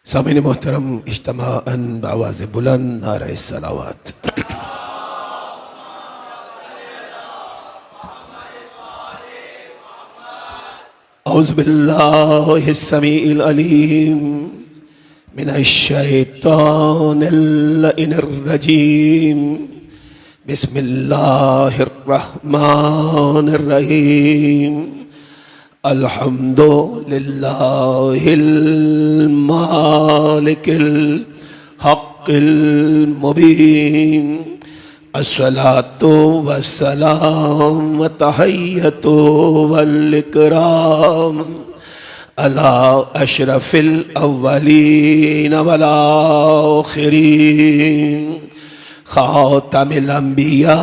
सामीन मोहतरम इज्तिमाअन आवाज़ बुलंद नारे सलावत। औज़ु बिल्लाहि समीइल अलीम मिनश शैतानिर रजीम। बिस्मिल्लाहिर रहमानिर रहीम। अल्हम्दुलिल्लाहिल मालिकिल हक़्क़िल मुबीन। अस्सलातु वस्सलाम व तहिय्यतु वल इकराम अला अशरफिल अव्वलीन वल आखिरीन खातमिल अंबिया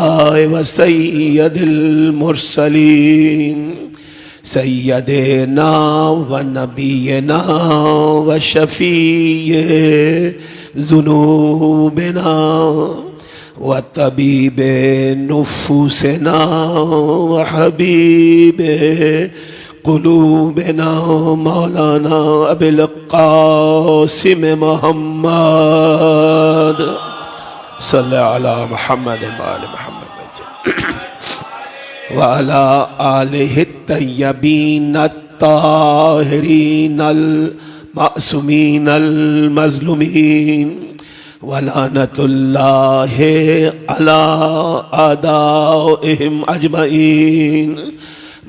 व सय्यदिल मुरसलीन सय्यदना व नबीना व शफ़ीए ज़ुनूबिना व तबीबे नुफूसना व हबीबे क़ुलूबिना मौलाना अबिल क़ासिम मुहम्मद सल्लल्लाहु अला मुहम्मद व आले मुहम्मद व अला आलिहि तय्यबीन अत्ताहिरीन अल मासूमीन अल मज़लूमीन वलानतुल्लाहि अला आदाइहिम अजमईन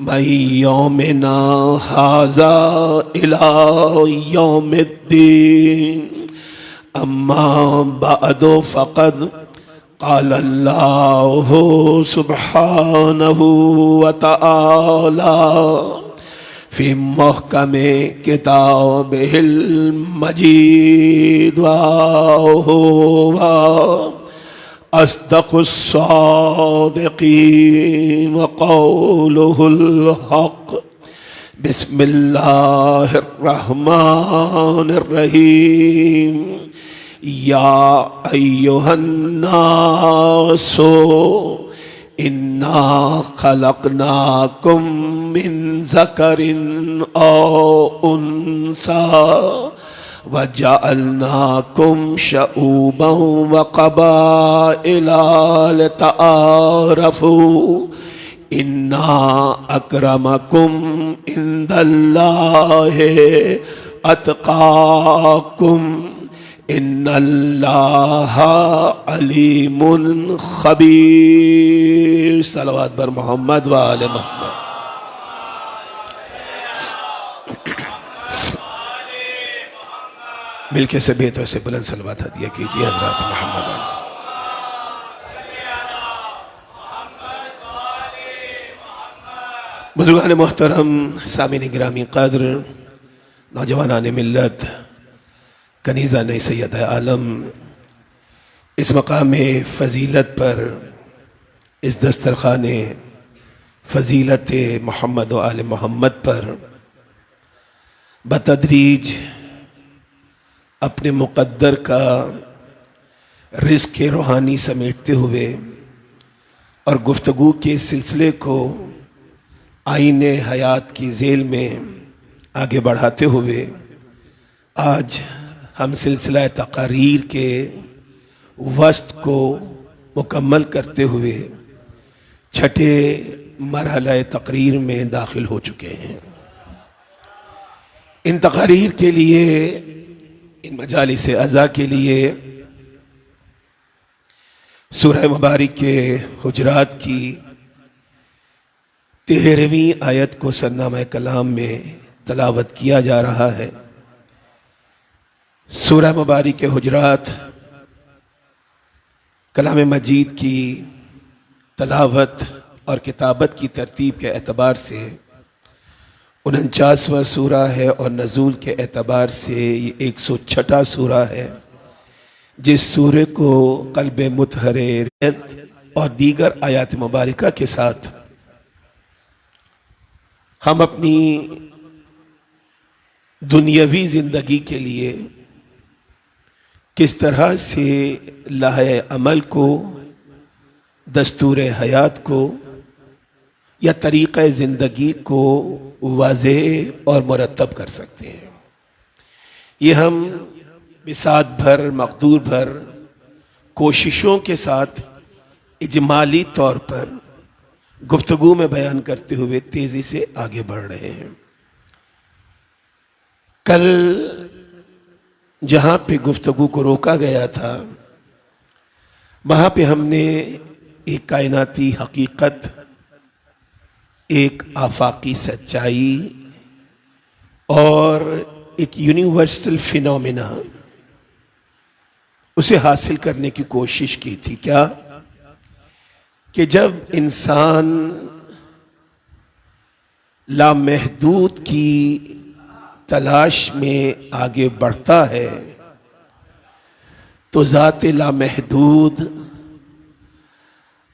मै यौमिना हाज़ा इला यौमिद्दीन। अम्मा बअदु फ़क़द क़ाल अल्लाहु सुब्हानहु व तआला फ़ी मुहकमे किताबिहिल मजीद व हुवा अस्दक़ुस सादिक़ीन व क़ौलुहुल हक़्क़। बिस्मिल्लाहिर रहमानिर रहीम। या अय्युहन्नासो इन्ना खलक़नाकुम मिन ज़करिन औ उन्सा व जअलनाकुम शऊबन व क़बाइला लितआरफ़ू इन्ना अक्रमकुम इंदल्लाहि अत्क़ाकुम इन्नल्लाहा अलीमुन खबीर। सलवात बर मोहम्मद व आले मोहम्मद। मिलके से बेहतर से बुलंद सलवात हदिया कीजिए हज़रात मोहम्मद। बुजुर्गान मोहतरम, सामीन गिरामी क़द्र, नौजवानान मिल्लत, कनीज़ान सैयद आलम, इस मकाम फ़जीलत पर, इस दस्तरख़ान फ़जीलत मोहम्मद व आले मोहम्मद पर बतदरीज अपने मुक़द्दर का रिज़्क़ रूहानी समेटते हुए और गुफ्तगू के सिलसिले को आईने हयात की ज़ेल में आगे बढ़ाते हुए आज हम सिलसिला तक़रीर के वस्त को मुकम्मल करते हुए छठे मरहला तक़रीर में दाखिल हो चुके हैं। इन तक़रीर के लिए, इन मजालिस अज़ा के लिए सूरह मुबारक के हुजरात की 13वीं आयत को सरनामा कलाम में तलावत किया जा रहा है। सूरह मुबारक के हुजरात कलाम मजीद की तलावत और किताबत की तरतीब के एतबार से 49वां सूरा है और नज़ूल के एतबार से ये 106वां सूरा है, जिस सूरे को क़ल्ब मुतहरिर और दीगर आयात मुबारका के साथ हम अपनी दुनियावी ज़िंदगी के लिए किस तरह से लाहे अमल को, दस्तूर हयात को या तरीक़ा ज़िंदगी को वाज़ेह और मुरतब कर सकते हैं। ये हम बिसात भर मकदूर भर कोशिशों के साथ इजमाली तौर पर गुफ्तगू में बयान करते हुए तेजी से आगे बढ़ रहे हैं। कल जहां पे गुफ्तगू को रोका गया था वहां पे हमने एक कायनाती हकीकत, एक आफाकी सच्चाई और एक यूनिवर्सल फिनोमेना उसे हासिल करने की कोशिश की थी। क्या कि जब इंसान लामहदूद की तलाश में आगे बढ़ता है तो ज़ात लामहदूद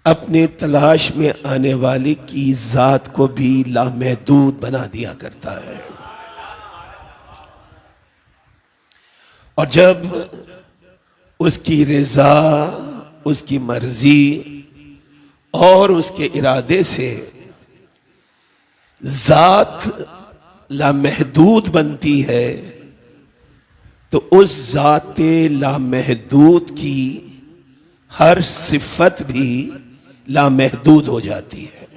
अपने तलाश में आने वाले की ज़ात को भी लामहदूद बना दिया करता है। और जब उसकी रज़ा, उसकी मर्जी और उसके इरादे से ज़ात लामहदूद बनती है तो उस ज़ात लामहदूद की हर सिफत भी लामहदूद हो जाती है।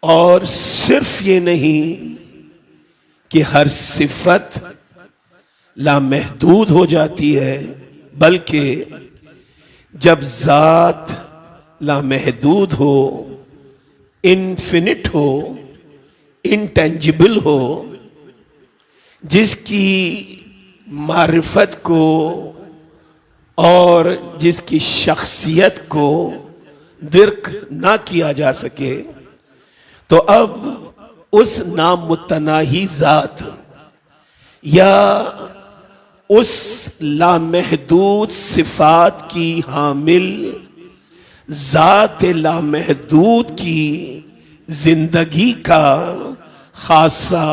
और सिर्फ ये नहीं कि हर सिफत लामहदूद हो जाती है, बल्कि जब ज़ात लामहदूद हो, इन्फिनिट हो, इंटेंजिबल हो, जिसकी मारिफत को और जिसकी शख्सियत को दिर्क ना किया जा सके, तो अब उस नामुतनाही ज़ात या उस लामहदूद सिफात की हामिल ज़ात लामहदूद की जिंदगी का खासा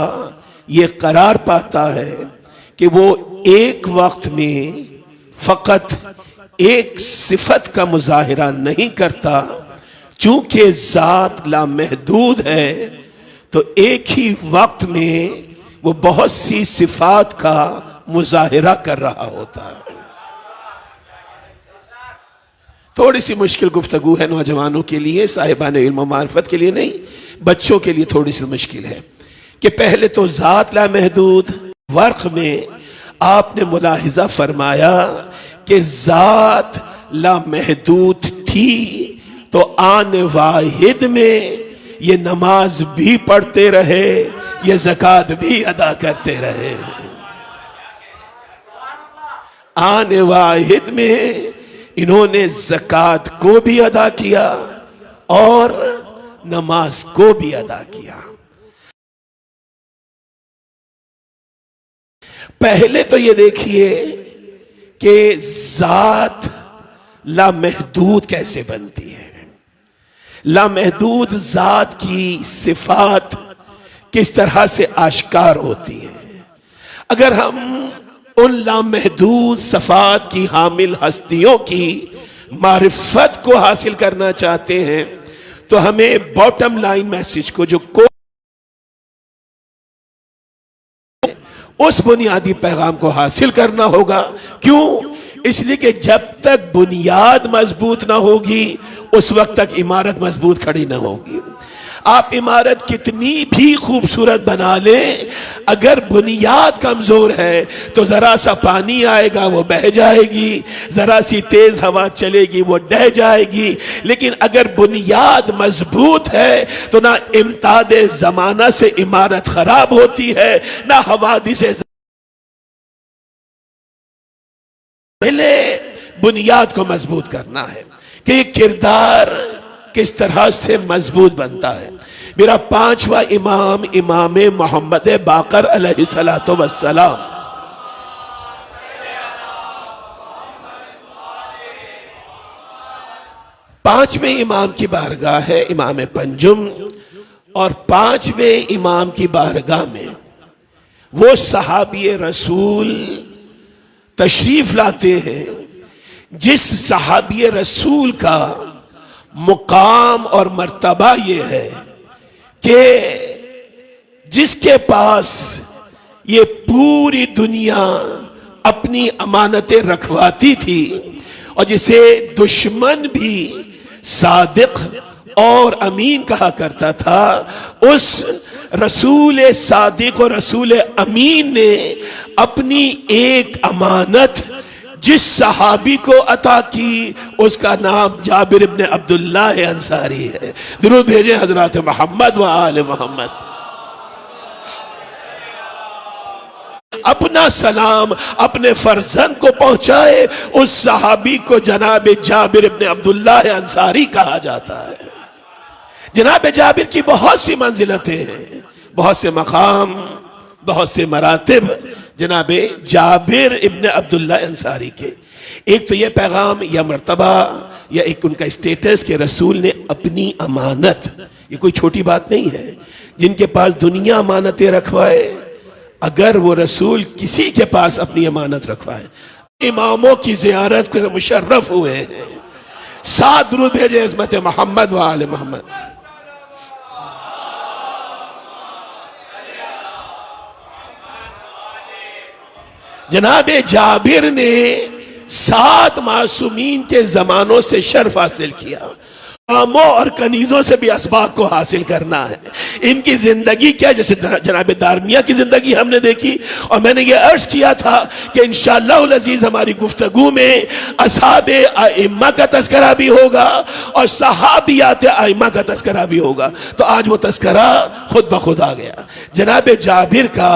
ये करार पाता है कि वो एक वक्त में फकत एक सिफत का मुजाहिरा नहीं करता। चूंकि ज़ात लामहदूद है तो एक ही वक्त में वो बहुत सी सिफात का मुजाहिरा कर रहा होता है। थोड़ी सी मुश्किल गुफ्तगू है नौजवानों के लिए, साहिबान इल्म मारिफत के लिए नहीं, बच्चों के लिए थोड़ी सी मुश्किल है कि पहले तो ज़ात लामहदूद, वर्क में आपने मुलाहिजा फरमाया कि ज़ात लामहदूद थी तो आन वाहिद में ये नमाज भी पढ़ते रहे, ये ज़कात भी अदा करते रहे। आने वाहिद में इन्होंने ज़कात को भी अदा किया और नमाज को भी अदा किया। पहले तो ये देखिए कि ज़ात लामहदूद कैसे बनती है, लामहदूद ज़ात की सिफात किस तरह से आश्कार होती है। अगर हम उन लामहदूद सफ़ात की हामिल हस्तियों की मारिफत को हासिल करना चाहते हैं तो हमें बॉटम लाइन मैसेज को जो उस बुनियादी पैगाम को हासिल करना होगा। क्यों? इसलिए कि जब तक बुनियाद मजबूत ना होगी उस वक्त तक इमारत मजबूत खड़ी ना होगी। आप इमारत कितनी भी खूबसूरत बना लें, अगर बुनियाद कमजोर है तो जरा सा पानी आएगा वो बह जाएगी, जरा सी तेज हवा चलेगी वो ढह जाएगी। लेकिन अगर बुनियाद मजबूत है तो ना इम्ताद जमाना से इमारत खराब होती है, ना हवादिस से। पहले बुनियाद को मजबूत करना है कि ये किरदार किस तरह से मजबूत बनता है। मेरा पांचवा इमाम इमाम मोहम्मद बाकर अलैहिस्सलातु वस्सलाम, पांचवें इमाम की बारगाह है इमाम पंजुम, और पांचवें इमाम की बारगाह में वो सहाबी रसूल तशरीफ लाते हैं जिस सहाबी रसूल का मुकाम और मर्तबा ये है कि जिसके पास ये पूरी दुनिया अपनी अमानतें रखवाती थी और जिसे दुश्मन भी सादिक और अमीन कहा करता था, उस रसूल सादिक और रसूल अमीन ने अपनी एक अमानत जिस सहाबी को अता की उसका नाम जाबिर इब्ने अब्दुल्लाह अंसारी है। दुरूद भेजें हजरत मोहम्मद व आले मोहम्मद। अपना सलाम अपने फर्जंद को पहुंचाए उस सहाबी को जनाब जाबिर इब्ने अब्दुल्लाह अंसारी कहा जाता है। जनाब जाबिर की बहुत सी मंजिलतें हैं, बहुत से मकाम, बहुत से मरातिब जनाब जाबिर इब्ने अब्दुल्लाह अंसारी के। एक तो यह पैगाम या मर्तबा या एक उनका स्टेटस के रसूल ने अपनी अमानत, ये कोई छोटी बात नहीं है, जिनके पास दुनिया अमानतें रखवाए, अगर वो रसूल किसी के पास अपनी अमानत रखवाए, इमामों की जियारत के मुशर्रफ हुए हैं। 7 दुरूद भेजे इस्मत मोहम्मद व आले मोहम्मद। जनाब जाबिर ने 7 मासूमीन के जमानों से शर्फ हासिल किया। कामों और कनीजों से भी असबाब को हासिल करना है। इनकी जिंदगी क्या, जैसे जनाब दारमिया की जिंदगी हमने देखी और मैंने ये अर्ज किया था कि इंशाअल्लाह अज़ीज़ हमारी गुफ्तगू में असहाबे आइम्मा का तस्करा भी होगा और सहाबियात आइम्मा का तस्करा भी होगा। तो आज वो तस्करा खुद ब खुद आ गया। जनाब जाबिर का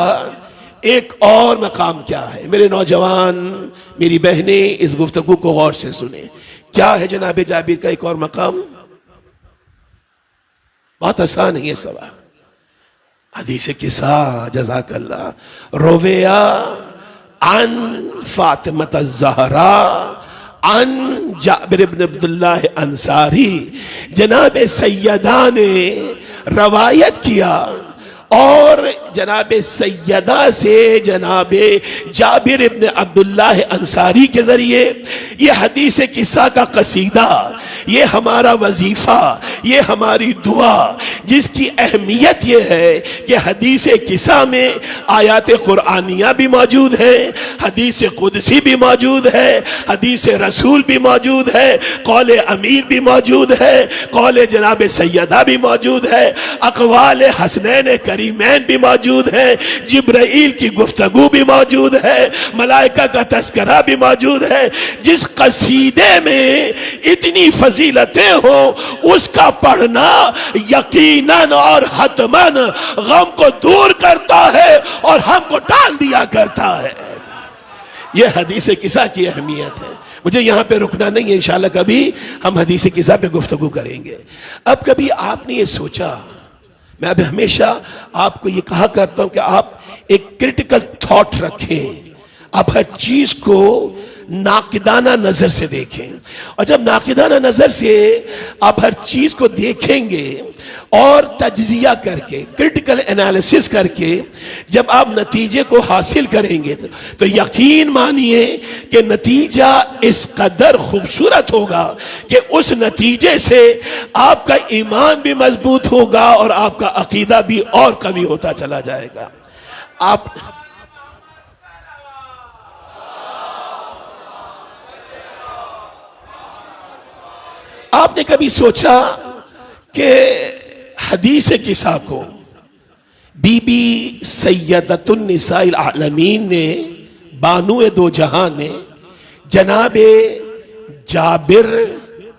एक और मकाम क्या है, मेरे नौजवान, मेरी बहनें इस गुफ्तगू को गौर से सुने। क्या है जनाब जाबिर का एक और मकाम? बहुत आसान है ये सवाल। हदीस किस्सा जज़ाकल्लाह रोवेया अन फातिमा ज़हरा अन जाबिर इब्न अब्दुल्लाह अंसारी। जनाब सैयदा ने रवायत किया और जनाब सैयदा से जनाब जाबिर इब्न अब्दुल्लाह अंसारी के जरिए ये हदीस किस्सा का कसीदा, ये हमारा वजीफा, ये हमारी दुआ, जिसकी अहमियत ये है कि हदीस किस्सा में आयात कुरानिया भी मौजूद है, हदीस कुदसी भी मौजूद है, हदीस रसूल भी मौजूद है, कौल अमीर भी मौजूद है, कौल जनाब सैयदा भी मौजूद है, अक़वाल हसनैन करीमैन भी मौजूद है, जिब्राइल की गुफ्तगू भी मौजूद है, मलाइका का तस्करा भी मौजूद है। जिस कसीदे में इतनी फजीलतें हो उसका पढ़ना यकीनन और हतमन गम को दूर करता है और हमको टाल दिया करता है। यह हदीस किस्सा की अहमियत है। मुझे यहां पे रुकना नहीं है, इंशाल्लाह कभी हम हदीस किस्सा पे गुफ्तगू करेंगे। अब कभी आपने ये सोचा, मैं अब हमेशा आपको ये कहा करता हूं कि आप एक क्रिटिकल थॉट रखें, आप हर चीज को नाकिदाना नजर से देखें। और जब नाकिदाना नजर से आप हर चीज को देखेंगे और तज्जिया करके, क्रिटिकल एनालिसिस करके जब आप नतीजे को हासिल करेंगे तो यकीन मानिए कि नतीजा इस कदर खूबसूरत होगा कि उस नतीजे से आपका ईमान भी मजबूत होगा और आपका अकीदा भी और कवी होता चला जाएगा। आपने कभी सोचा कि हदीस किस्सा को बीबी सैयदतुन निसाइल आलमीन ने, बानुए दो जहां ने, जनाबे जाबिर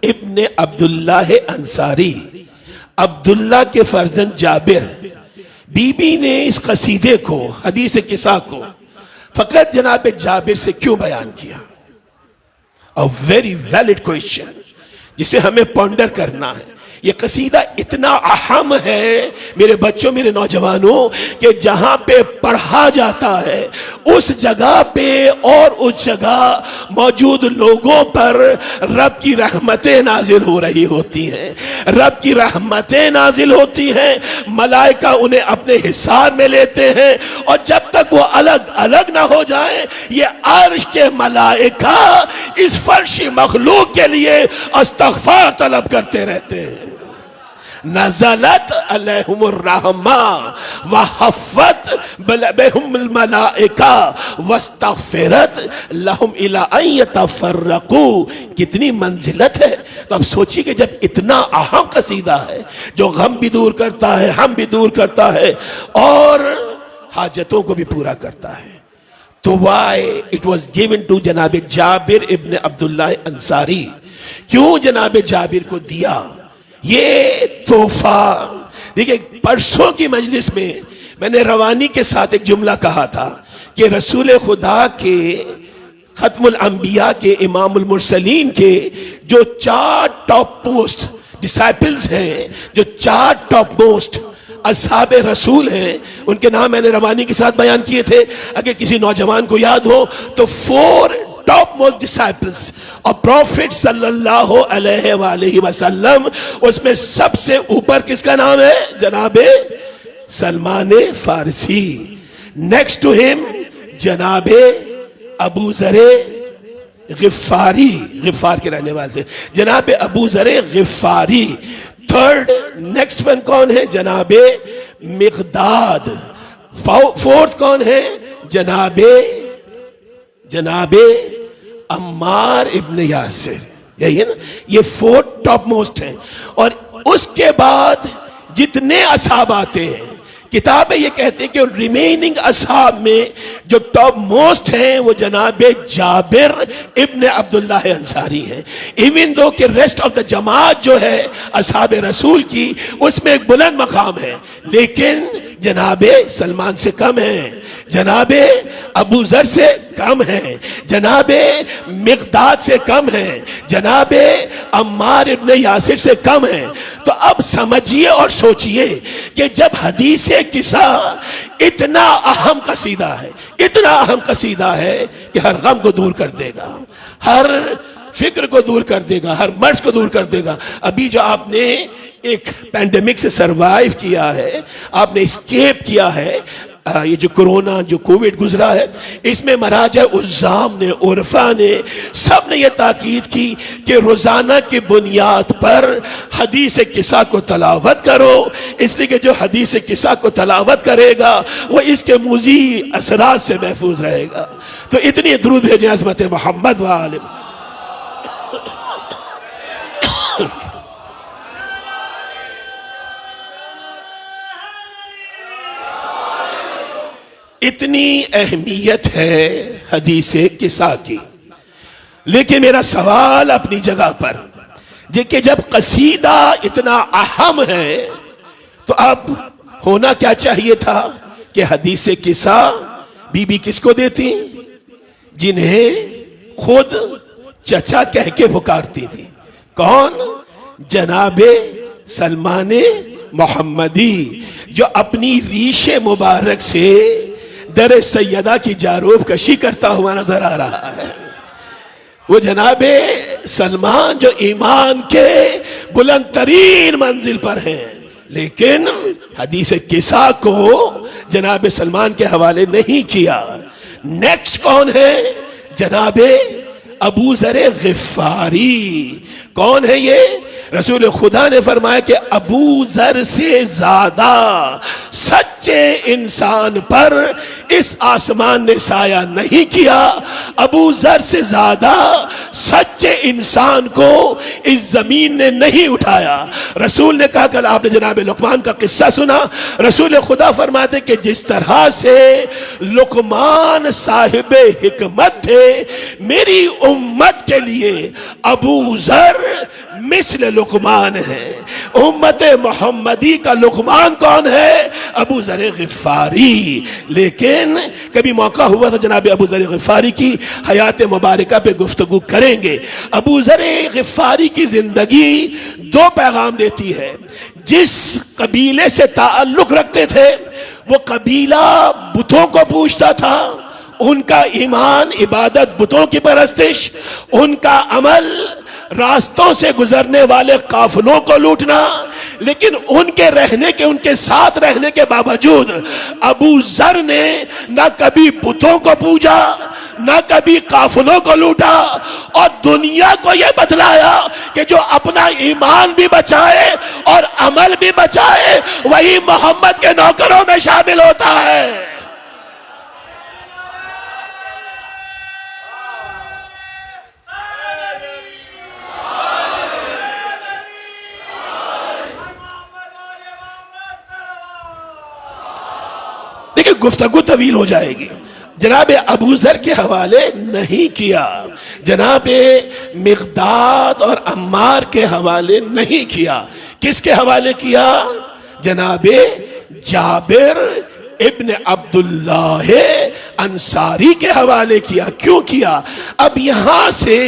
इब्ने अब्दुल्लाह अंसारी, अब्दुल्ला के फर्जंद जाबिर, बीबी ने इस कसीदे को, हदीस किस्सा को फकत जनाब जाबिर से क्यों बयान किया? अ वेरी वैलिड क्वेश्चन जिसे हमें पॉन्डर करना है। ये कसीदा इतना अहम है मेरे बच्चों, मेरे नौजवानों, कि जहां पे पढ़ा जाता है उस जगह पे और उस जगह मौजूद लोगों पर रब की रहमतें नाजिल हो रही होती हैं, रब की रहमतें नाजिल होती हैं, मलाइका उन्हें अपने हिसार में लेते हैं और जब तक वो अलग अलग ना हो जाए ये अर्श के मलाइका इस फर्शी मखलूक के लिए इस्तग़फ़ार तलब करते रहते हैं। नज़लत अलैहिमुर रहमा व हफ़त बिहिमुल मलाइका वस्तग़फ़िरत लहुम इला अन यतफ़र्रक़ू। कितनी मंजिलत है। तो अब सोचिए कि जब इतना अहम कसीदा है जो गम भी दूर करता है, हम भी दूर करता है और हाजतों को भी पूरा करता है, तो why it was given to जनाब जाबिर इब्न अब्दुल्लाह अंसारी। क्यों जनाब जाबिर को दिया ये तोहफा? देखिए, परसों की मजलिस में मैंने रवानी के साथ एक जुमला कहा था कि रसूल खुदा के खत्मुल अंबिया के इमामुल मुरसलीन के जो 4 टॉप मोस्ट डिसाइपल्स हैं, जो 4 टॉप मोस्ट असहाबे रसूल हैं, उनके नाम मैंने रवानी के साथ बयान किए थे। अगर किसी नौजवान को याद हो तो 4 top most disciples of profit सल्लल्लाहु अलैहि वसल्लम, उसमें सबसे ऊपर किसका नाम है? जनाबे सलमान फारसी। नेक्स्ट टू हिम जनाबे अबू ज़रे गिफ़ारी, गिफ़ार के रहने वाले थे, जनाबे अबू ज़रे गिफ़ारी। थर्ड नेक्स्ट वन कौन है? जनाबे मिक़दाद। फोर्थ कौन है? जनाबे अम्मार इब्न यासिर। यही है ना, ये 4 टॉप मोस्ट हैं। और उसके बाद जितने असहाब आते हैं, किताबें ये कहते हैं कि रिमेनिंग असहाब में जो टॉप मोस्ट हैं वो जनाबे जाबिर इब्न अब्दुल्लाह अंसारी हैं। इवन दो कि रेस्ट ऑफ द जमात जो है असहाब रसूल की, उसमें एक बुलंद मकाम है, लेकिन जनाबे सलमान से कम है, जनाबे अबू ज़र से कम है, जनाबे मिक़दाद से कम है, जनाबे अम्मार इब्न यासिर से कम है। तो अब समझिए और सोचिए कि जब हदीस किस्सा इतना अहम कसीदा है, इतना अहम कसीदा है कि हर गम को दूर कर देगा, हर फिक्र को दूर कर देगा, हर मर्ज को दूर कर देगा। अभी जो आपने एक पैंडेमिक से सरवाइव किया है, आपने एस्केप किया है, ये जो कोरोना, जो कोविड गुजरा है, इसमें महाराजा उज़्ज़ाम ने, उर्फा ने, सब ने यह ताकीद की कि रोजाना की बुनियाद पर हदीस किस्सा को तलावत करो, इसलिए कि जो हदीस किस्सा को तलावत करेगा वो इसके मुज़ी असरात से महफूज रहेगा। तो इतनी दुरूद भेजें अज़मत मोहम्मद व आले। इतनी अहमियत है हदीस किस्सा की। लेकिन मेरा सवाल अपनी जगह पर, देखिए जब कसीदा इतना अहम है तो अब होना क्या चाहिए था कि हदीस किस्सा बीबी किसको देती? जिन्हें खुद चचा कह के पुकारती थी। कौन? जनाबे सलमान मोहम्मदी, जो अपनी रीशे मुबारक से दर सैयदा की जारूब कशी करता हुआ नजर आ रहा है। वो जनाबे सलमान जो ईमान के बुलंद तरीन मंजिल पर हैं, लेकिन हदीस किस्सा को जनाबे सलमान के हवाले नहीं किया। नेक्स्ट कौन है? जनाबे अबू ज़रे गिफ़ारी। कौन है ये? रसूल खुदा ने फरमाया कि अबू ज़र से ज्यादा सच्चे इंसान पर इस आसमान ने साया नहीं किया, अबू ज़र से ज्यादा सच्चे इंसान को इस जमीन ने नहीं उठाया। रसूल ने कहा, कल आपने जनाब लुकमान का किस्सा सुना, रसूल खुदा फरमाते कि जिस तरह से लुकमान साहिबे हिकमत थे, मेरी उम्मत के लिए अबू ज़र मिस्ल लुकमान है। उम्मत मोहम्मदी का लुकमान कौन है? अबू ज़र गिफ़ारी। लेकिन कभी मौका हुआ तो जनाब अबू ज़र गिफ़ारी की हयात मुबारका पे गुफ्तगू करेंगे। अबू ज़र गिफ़ारी की जिंदगी 2 पैगाम देती है। जिस कबीले से ताल्लुक रखते थे वो कबीला बुतों को पूजता था, उनका ईमान इबादत बुतों की परस्तिश, उनका अमल रास्तों से गुजरने वाले काफिलों को लूटना। लेकिन उनके रहने के, उनके साथ रहने के बावजूद अबू ज़र ने ना कभी बुतों को पूजा, न कभी काफिलों को लूटा, और दुनिया को यह बतलाया कि जो अपना ईमान भी बचाए और अमल भी बचाए वही मोहम्मद के नौकरों में शामिल होता है। देखिए गुफ्तगू तवील हो जाएगी। जनाब अबू जर के हवाले नहीं किया, जनाब मिक़दाद और अम्मार के हवाले नहीं किया, किसके हवाले किया? जनाब जाबिर इब्न अब्दुल्लाह अंसारी के हवाले किया। क्यों किया? अब यहां से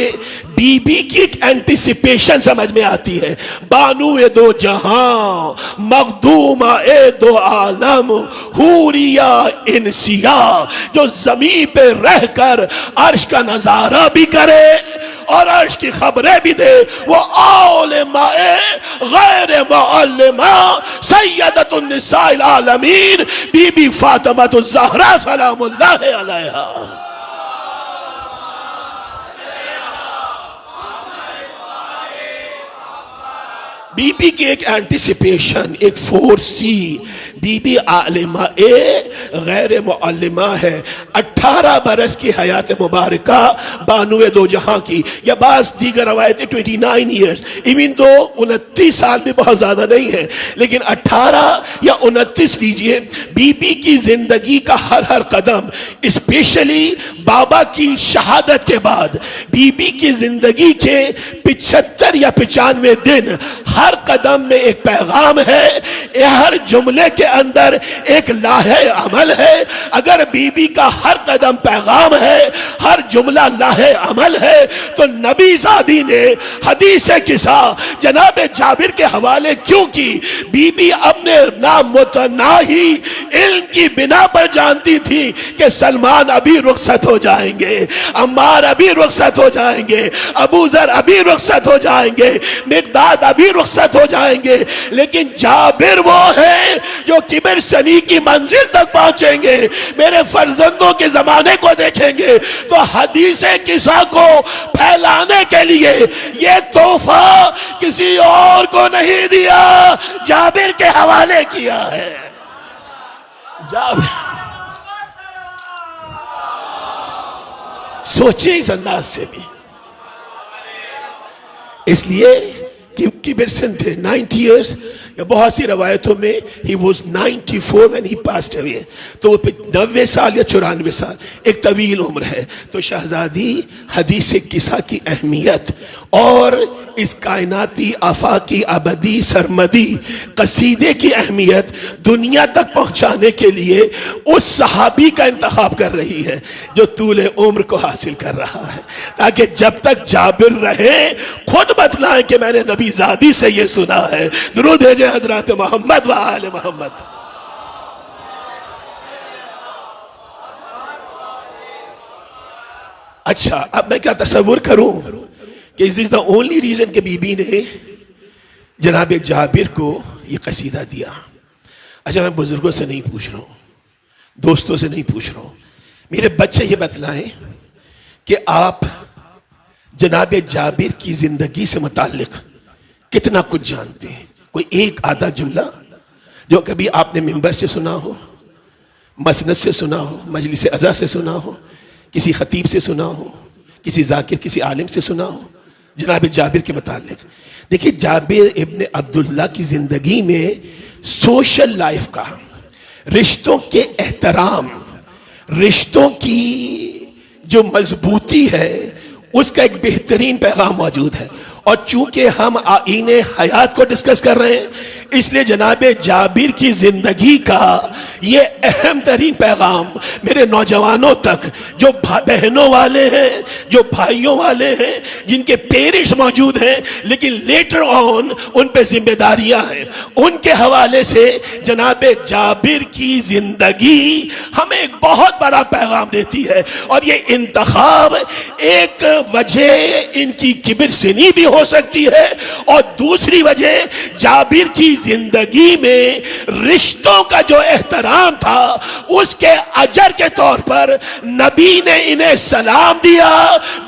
बीबी की एक एंटिसिपेशन समझ में आती है। बानू ए दो जहां, मखदूमा ए दो आलम, हूरिया इंसिया, जो जमीन पे रहकर अर्श का नजारा भी करे और अर्श की खबरें भी दे, वो औलमाए गैर मुअल्लिमा सय्यदतुन निसाइल आलमीन बीबी फातिमा ज़हरा सलामुल्लाह अलैहा। बीबी की एक एंटिसिपेशन, एक फोर्स थी। बीबी आलिमा गैर मुअल्लिमा है। 18 बरस की हयात मुबारका बानुए दो जहां की, या बास दीगर रवायतें 29 ईयर्स, इवन तो 29 साल भी बहुत ज्यादा नहीं है, लेकिन 18 या 29 लीजिए। बीबी की जिंदगी का हर कदम, स्पेशली बाबा की शहादत के बाद बीबी की जिंदगी के 75 या 95 दिन, हर कदम में एक पैगाम है, हर जुमले के अंदर एक लाहे अमल है। अगर बीबी का हर कदम पैगाम है, हर जुमला लाहे अमल है, तो नबी ज़ादी ने हदीस किसा जनाब जाबिर के हवाले क्यों की? बीबी अपने नामुतनाही इल्म की बिना पर जानती थी कि सलमान अभी रुखसत हो जाएंगे, अम्मार अभी रुखसत हो जाएंगे, अबू जर अभी रुखसत हो जाएंगे, मिक़दाद अभी रुखसत हो जाएंगे, लेकिन जाबिर वो है जो किबर सनी की मंजिल तक पहुंचेंगे। मेरे फर्जंदों के जमाने को देखेंगे तो हदीस किसा को फैलाने के लिए ये तोहफा किसी और को नहीं दिया, जाबिर के हवाले किया है। जाबिर, सोचे इस अंदाज से भी। इसलिए किबर सन थे 90 ईयर्स, या बहुत सी रवायतों में he was 94 when he passed away, तो 90 साल या 94 साल, एक तवील उम्र है। तो शहजादी हदीस किसा की अहमियत और इस कायनाती आफाकी अबदी सरमदी कसीदे की अहमियत दुनिया तक पहुंचाने के लिए उस सहाबी का इंतखाब कर रही है जो तूले उम्र को हासिल कर रहा है, ताकि जब तक जाबिर रहे खुद बतलाएं कि मैंने नबी ज़ादी से ये सुना है। दुरूद भेजे हजरत मोहम्मद व आले मोहम्मद। अच्छा, अब मैं क्या तस्वुर करूं कि इस इज द ओनली रीजन कि बीबी ने जनाब जाबिर को ये कसीदा दिया। अच्छा, मैं बुजुर्गों से नहीं पूछ रहा हूं, दोस्तों से नहीं पूछ रहा हूं, मेरे बच्चे ये बतलाएं कि आप जनाब जाबिर की जिंदगी से मुताल्लिक कितना कुछ जानते हैं। कोई एक आधा जुमला जो कभी आपने मिंबर से सुना हो, मसनद से सुना हो, मजलिस अज़ा से सुना हो, किसी खतीब से सुना हो, किसी जाकिर किसी आलिम से सुना हो जनाब जाबिर के मुतालिक। देखिए, जाबिर इब्ने अब्दुल्ला की जिंदगी में सोशल लाइफ का, रिश्तों के एहतराम, रिश्तों की जो मजबूती है, उसका एक बेहतरीन पैगाम मौजूद है। और चूंकि हम आईने हयात को डिस्कस कर रहे हैं, इसलिए जनाब जाबिर की जिंदगी का ये अहम तरीन पैगाम मेरे नौजवानों तक, जो बहनों वाले हैं, जो भाइयों वाले हैं, जिनके पेरेंट्स मौजूद हैं लेकिन लेटर ऑन उन पे जिम्मेदारियां हैं, उनके हवाले से जनाब जाबिर की जिंदगी हमें एक बहुत बड़ा पैगाम देती है। और ये इंतखाब एक वजह इनकी किब्र सिनी भी हो सकती है, और दूसरी वजह जाबिर की जिंदगी में रिश्तों का जो एहतराम था उसके अजर के तौर पर नबी ने इन्हें सलाम दिया,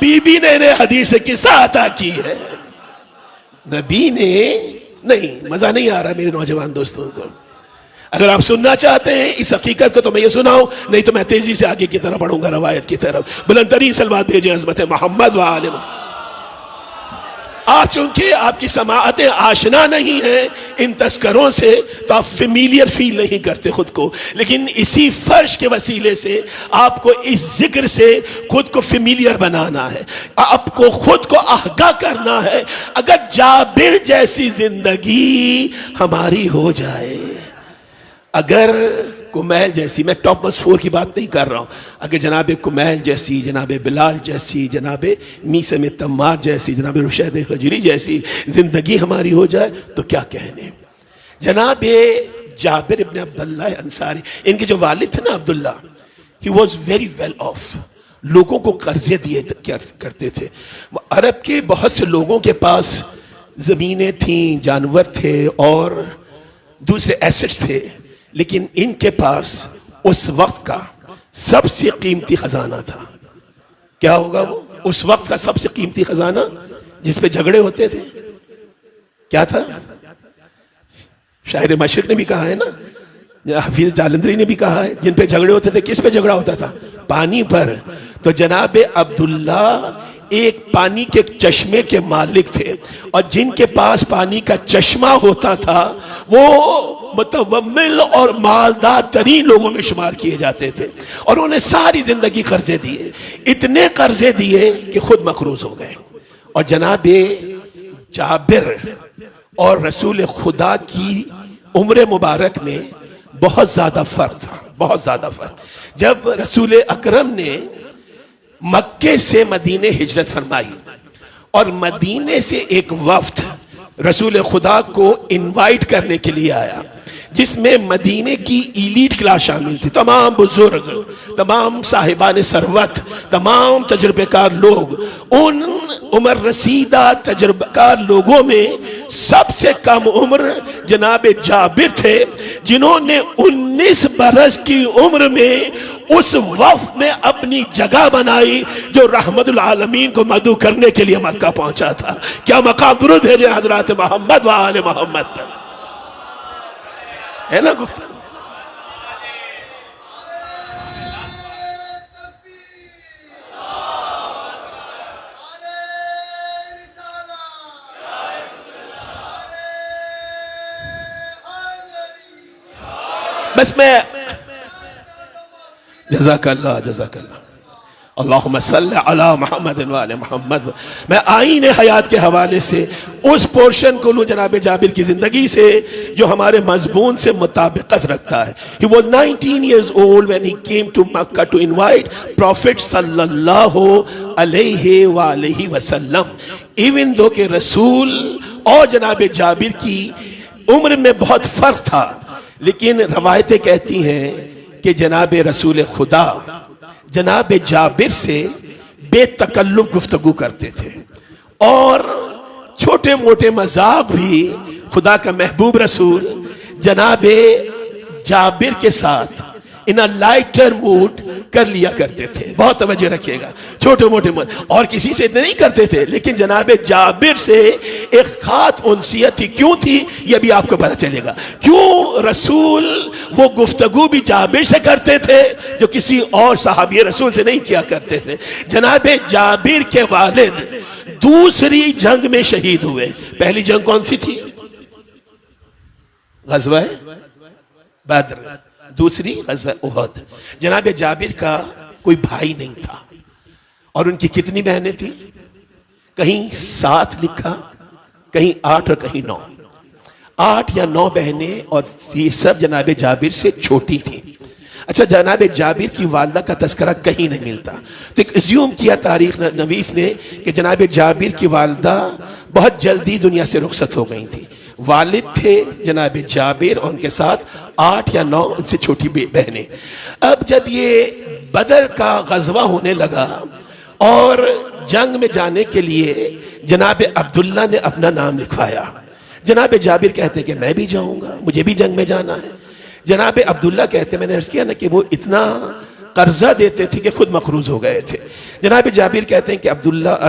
बीबी ने इन्हें हदीस किस्सा अता की है। नबी ने नहीं, मजा नहीं आ रहा मेरे नौजवान दोस्तों को। अगर आप सुनना चाहते हैं इस हकीकत को तो मैं ये सुनाऊं, नहीं तो मैं तेजी से आगे की तरफ बढ़ूंगा, रवायत की तरफ। बुलंदतरीन सलवात भेजें हज़रत मोहम्मद व आले मोहम्मद। आप चूंकि आपकी समाअतें आशना नहीं है इन तस्करों से, तो आप फेमिलियर फील नहीं करते खुद को, लेकिन इसी फर्श के वसीले से आपको इस जिक्र से खुद को फेमिलियर बनाना है, आपको खुद को आगाह करना है। अगर जाबिर जैसी जिंदगी हमारी हो जाए, अगर कुमैल जैसी, मैं टॉप मस 4 की बात नहीं कर रहा हूं, अगर जनाब कुमैल जैसी, जनाब बिलाल जैसी, जनाब मीसे में तम्मार जैसी, जनाब रुशैद खजरी जैसी जिंदगी हमारी हो जाए तो क्या कहने। जनाब जाबिर इब्न अब्दुल्लाह अंसारी, इनके जो वालिद थे ना Abdullah, he was very well of, लोगों को कर्जे दिए करते थे। अरब के बहुत से लोगों के पास जमीनें थीं, जानवर थे और दूसरे एसेट्स थे, लेकिन इनके पास उस वक्त का सबसे कीमती खजाना था। क्या होगा वो? उस वक्त का सबसे कीमती खजाना जिस पे झगड़े होते थे, क्या था? शायर मशरिक ने भी कहा है ना, हफीज जालंधरी ने भी कहा है, जिन पे झगड़े होते थे, किस पे झगड़ा होता था? पानी पर। तो जनाब अब्दुल्ला एक पानी के चश्मे के मालिक थे, और जिनके पास पानी का चश्मा होता था वो मुतवम्मिल और मालदार तरीन लोगों में शुमार किए जाते थे, और उन्हें सारी जिंदगी कर्जे दिए, इतने कर्जे दिए कि खुद मकरूज हो गए। और जनाब जाबिर और रसूल खुदा की उम्र मुबारक में बहुत ज्यादा फर्क था, बहुत ज्यादा फर्क। जब रसूल अकरम ने मक्के से मदीने हिजरत फरमाई और मदीने से एक वफ्द रसूल खुदा को इनवाइट करने के लिए आया, जिसमें मदीने की इलीट क्लास शामिल थी, तमाम बुजुर्ग, तमाम साहिबान सरवत, तमाम तजुर्बेकार लोग। उन उम्र रसीदा तजुर्बेकार लोगों में सबसे कम उम्र जनाब जाबिर थे, जिन्होंने 19 बरस की उम्र में उस वफ्द में अपनी जगह बनाई जो रहमतुल आलमीन को मदू करने के लिए मक्का पहुंचा था। क्या मकाम दुरूद भेजे हजरत मोहम्मद व आले मोहम्मद पर, है ना गुफ्तगू। बस मैं जज़ाकल्लाह जज़ाकल्लाह अल्लाहुम्मा सल्ली अला मुहम्मद व आले मुहम्मद। मैं आईने हयात के हवाले से उस पोर्शन को लूँ जनाब जाबिर की जिंदगी से जो हमारे मजबून से मुताबिकत रखता है। He was 19 years old when he came to Makkah to invite Prophet sallallahu alaihi wa alihi wasallam. Even though के रसूल और जनाब जाबिर की उम्र में बहुत फर्क था, लेकिन रवायतें कहती हैं कि जनाब रसूल खुदा जनाब जाबिर से बेतकल्लुफ गुफ्तगू करते थे, और छोटे मोटे मजाक भी खुदा का महबूब रसूल जनाब जाबिर के साथ इन अ लाइटर मूड कर लिया करते थे। बहुत तवज्जो रखिएगा, छोटे मोटे और किसी से इतने नहीं करते थे, लेकिन जनाब जाबिर से एक खास उनसियत थी। क्यों थी यह भी आपको पता चलेगा। क्यों रसूल वो गुफ्तगू भी जाबिर से करते थे जो किसी और सहाबी रसूल से नहीं किया करते थे। जनाब जाबिर के वालिद दूसरी जंग में शहीद हुए। पहली जंग कौन सी थी? ग़ज़वा बद्र। दूसरी ग़ज़वा उहद। जनाब जाबिर का कोई भाई नहीं था, और उनकी कितनी बहनें थी? कहीं 7 लिखा, कहीं 8 और कहीं 9। 8 या 9 बहनें, और ये सब जनाब जाबिर से छोटी थी। अच्छा, जनाब जाबिर की वालदा का तस्करा कहीं नहीं मिलता, तो एक अज्यूम किया तारीख नवीस ने कि जनाब जाबिर की वालदा बहुत जल्दी दुनिया से रुखसत हो गई थी। वालिद थे जनाब जाबिर और उनके साथ 8 या 9 उनसे छोटी बहनें। अब जब ये बदर का गजवा होने लगा और जंग में जाने के लिए जनाब अब्दुल्ला ने अपना नाम लिखवाया। जनाब जाबिर कहते कि मैं भी जाऊंगा, मुझे भी जंग में जाना है। जनाब अब्दुल्ला कहते, मैंने अर्ज किया ना कि वो इतना कर्जा देते थे कि खुद मकरूज हो गए थे। जनाब जाबिर कहते हैं कि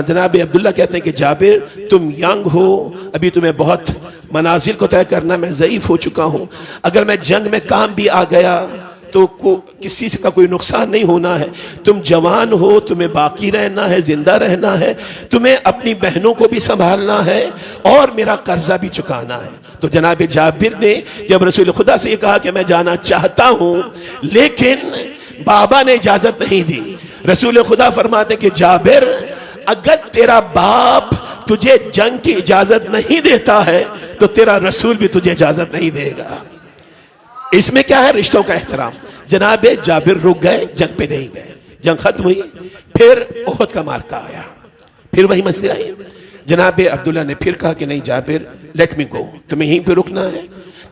जनाब अब्दुल्ला कहते हैं कि जाबिर तुम यंग हो, अभी तुम्हें बहुत मनाजिल को तय करना, मैं ज़ईफ हो चुका हूँ, अगर मैं जंग में काम भी आ गया तो किसी का कोई नुकसान नहीं होना है। तुम जवान हो, तुम्हें बाकी रहना है, जिंदा रहना है, तुम्हें अपनी बहनों को भी संभालना है और मेरा कर्जा भी चुकाना है। तो जनाब जाबिर ने जब रसूल खुदा से ये कहा कि मैं जाना चाहता हूं लेकिन बाबा ने इजाजत नहीं दी, रसूल खुदा फरमाते कि जाबिर अगर तेरा बाप तुझे जंग की इजाजत नहीं देता है तो तेरा रसूल भी तुझे इजाजत नहीं देगा। इसमें क्या है? रिश्तों का एहतराम। जनाब जाबिर रुक गए, जंग पे नहीं गए। जंग खत्म हुई, फिर ओहद का मार्का आया, फिर वही मसला आई। जनाब अब्दुल्ला ने फिर कहा कि नहीं जाबिर, लेट मी गो, तुम्हें यहीं पे रुकना है।